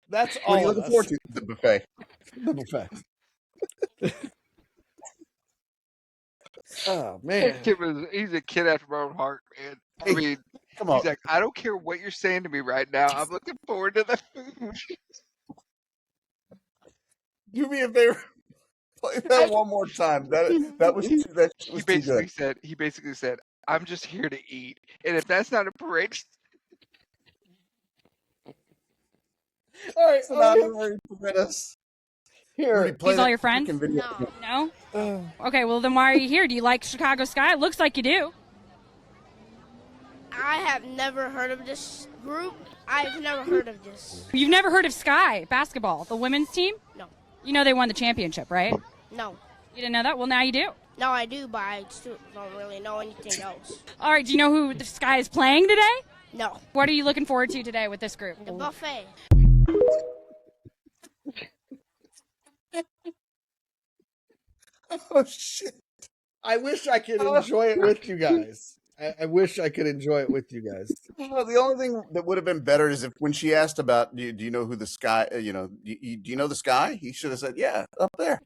That's What are you all of looking us. forward to? The buffet. The buffet. Oh man, He's a kid after my own heart, man. I mean, Come on. he's like, I don't care what you're saying to me right now. I'm looking forward to the food. Do me a favor. Play that one more time. That was too good. He basically said, I'm just here to eat. And if that's not a parade, all right. So now you permit us. Here, Rudy, play These all that your friends? freaking video. No? Okay, well then why are you here? Do you like Chicago Sky? It looks like you do. I have never heard of this group. I've never heard of this. You've never heard of Sky basketball, the women's team? No. You know they won the championship, right? No. You didn't know that? Well, now you do. No, I do, but I still don't really know anything else. All right, do you know who the Sky is playing today? No. What are you looking forward to today with this group? The buffet. Oh shit! I wish I could enjoy it with you guys. I wish I could enjoy it with you guys. Well, the only thing that would have been better is if when she asked about, do you know who the sky? Do you know the sky? He should have said, yeah, up there.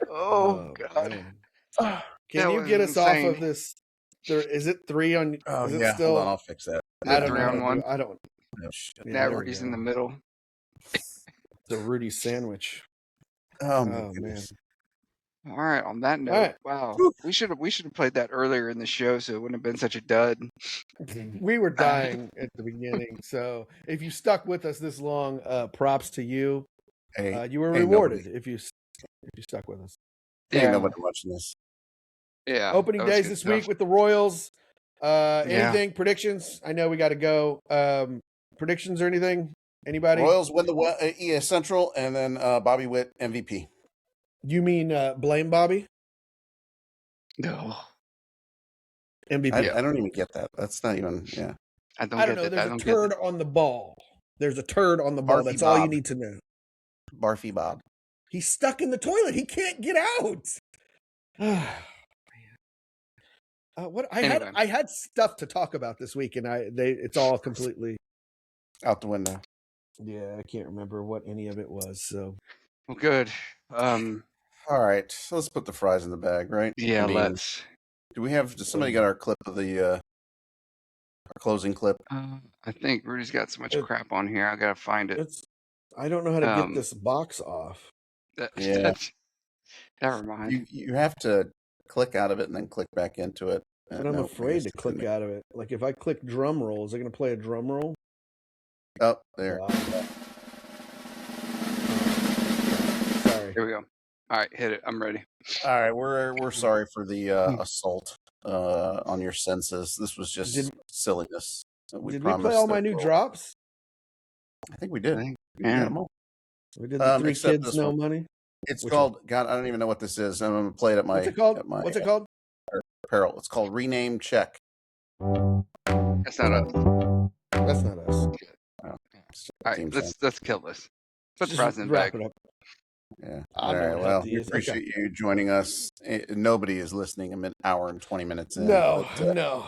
oh God. Man. Can That you was get us insane. off of this? Is it 3 on? Oh is it yeah, still? hold on, I'll fix that. I don't 3 know. on 1. I don't. Oh, shit. Yeah, Now there we Rudy's go. in the middle. The Rudy sandwich. Oh my Oh man. goodness. All right. On that note, right. wow, we should have played that earlier in the show, so it wouldn't have been such a dud. We were dying at the beginning, so if you stuck with us this long, props to you. Hey, You were ain't rewarded nobody- if you stuck with us. ain't nobody watching this. Yeah. Opening that was days good this stuff. week with the Royals. Anything predictions? I know we got to go. Predictions or anything? Anybody? Royals win the ES Central, and then Bobby Witt MVP. You mean blame Bobby? No. MVP. I don't even get that. That's not even. Yeah. I don't I get don't know. that. I There's don't a get turd on the ball. There's a turd on the ball. Barfy That's all you Bob. need to know. Barfy Bob. He's stuck in the toilet. He can't get out. What Anyway. I had stuff to talk about this week, and it's all completely Out the window. yeah. I can't remember what any of it was. So Well, good. All right, so let's put the fries in the bag, right? Yeah, I mean, let's. Do we have? Does somebody got our clip of the our closing clip? I think Rudy's got so much It- crap on here. I gotta find it. I don't know how to Um, get this box off. Yeah. Never mind. You have to click out of it and then click back into it. But I'm afraid to click out of it. Like if I click drum roll, is it going to play a drum roll? Oh, there. Wow. Sorry. Here we go. All right, hit it. I'm ready. All right, we're sorry for the assault on your senses. This was just silliness. Did we play all my new drops? I think we did. Yeah. We did the 3 Kids, No Money. It's called. God, I don't even know what this is. I'm gonna play it at my. What's it called? At my, What's it called? Apparel. It's called Rename Check. That's not us. That's not us. Oh, All right, let's kill this. Put the Just president wrap back. it up. Yeah. I All know right. what Well, to we use. appreciate you joining us. Nobody is listening. I'm an hour and 20 minutes in. No, but, no.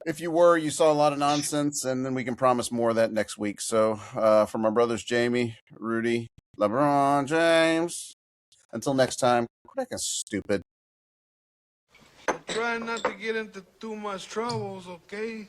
If you were, you saw a lot of nonsense, and then we can promise more of that next week. So, from our brothers Jamie, Rudy, LeBron James, until next time, quit acting stupid. Try not to get into too much troubles, okay?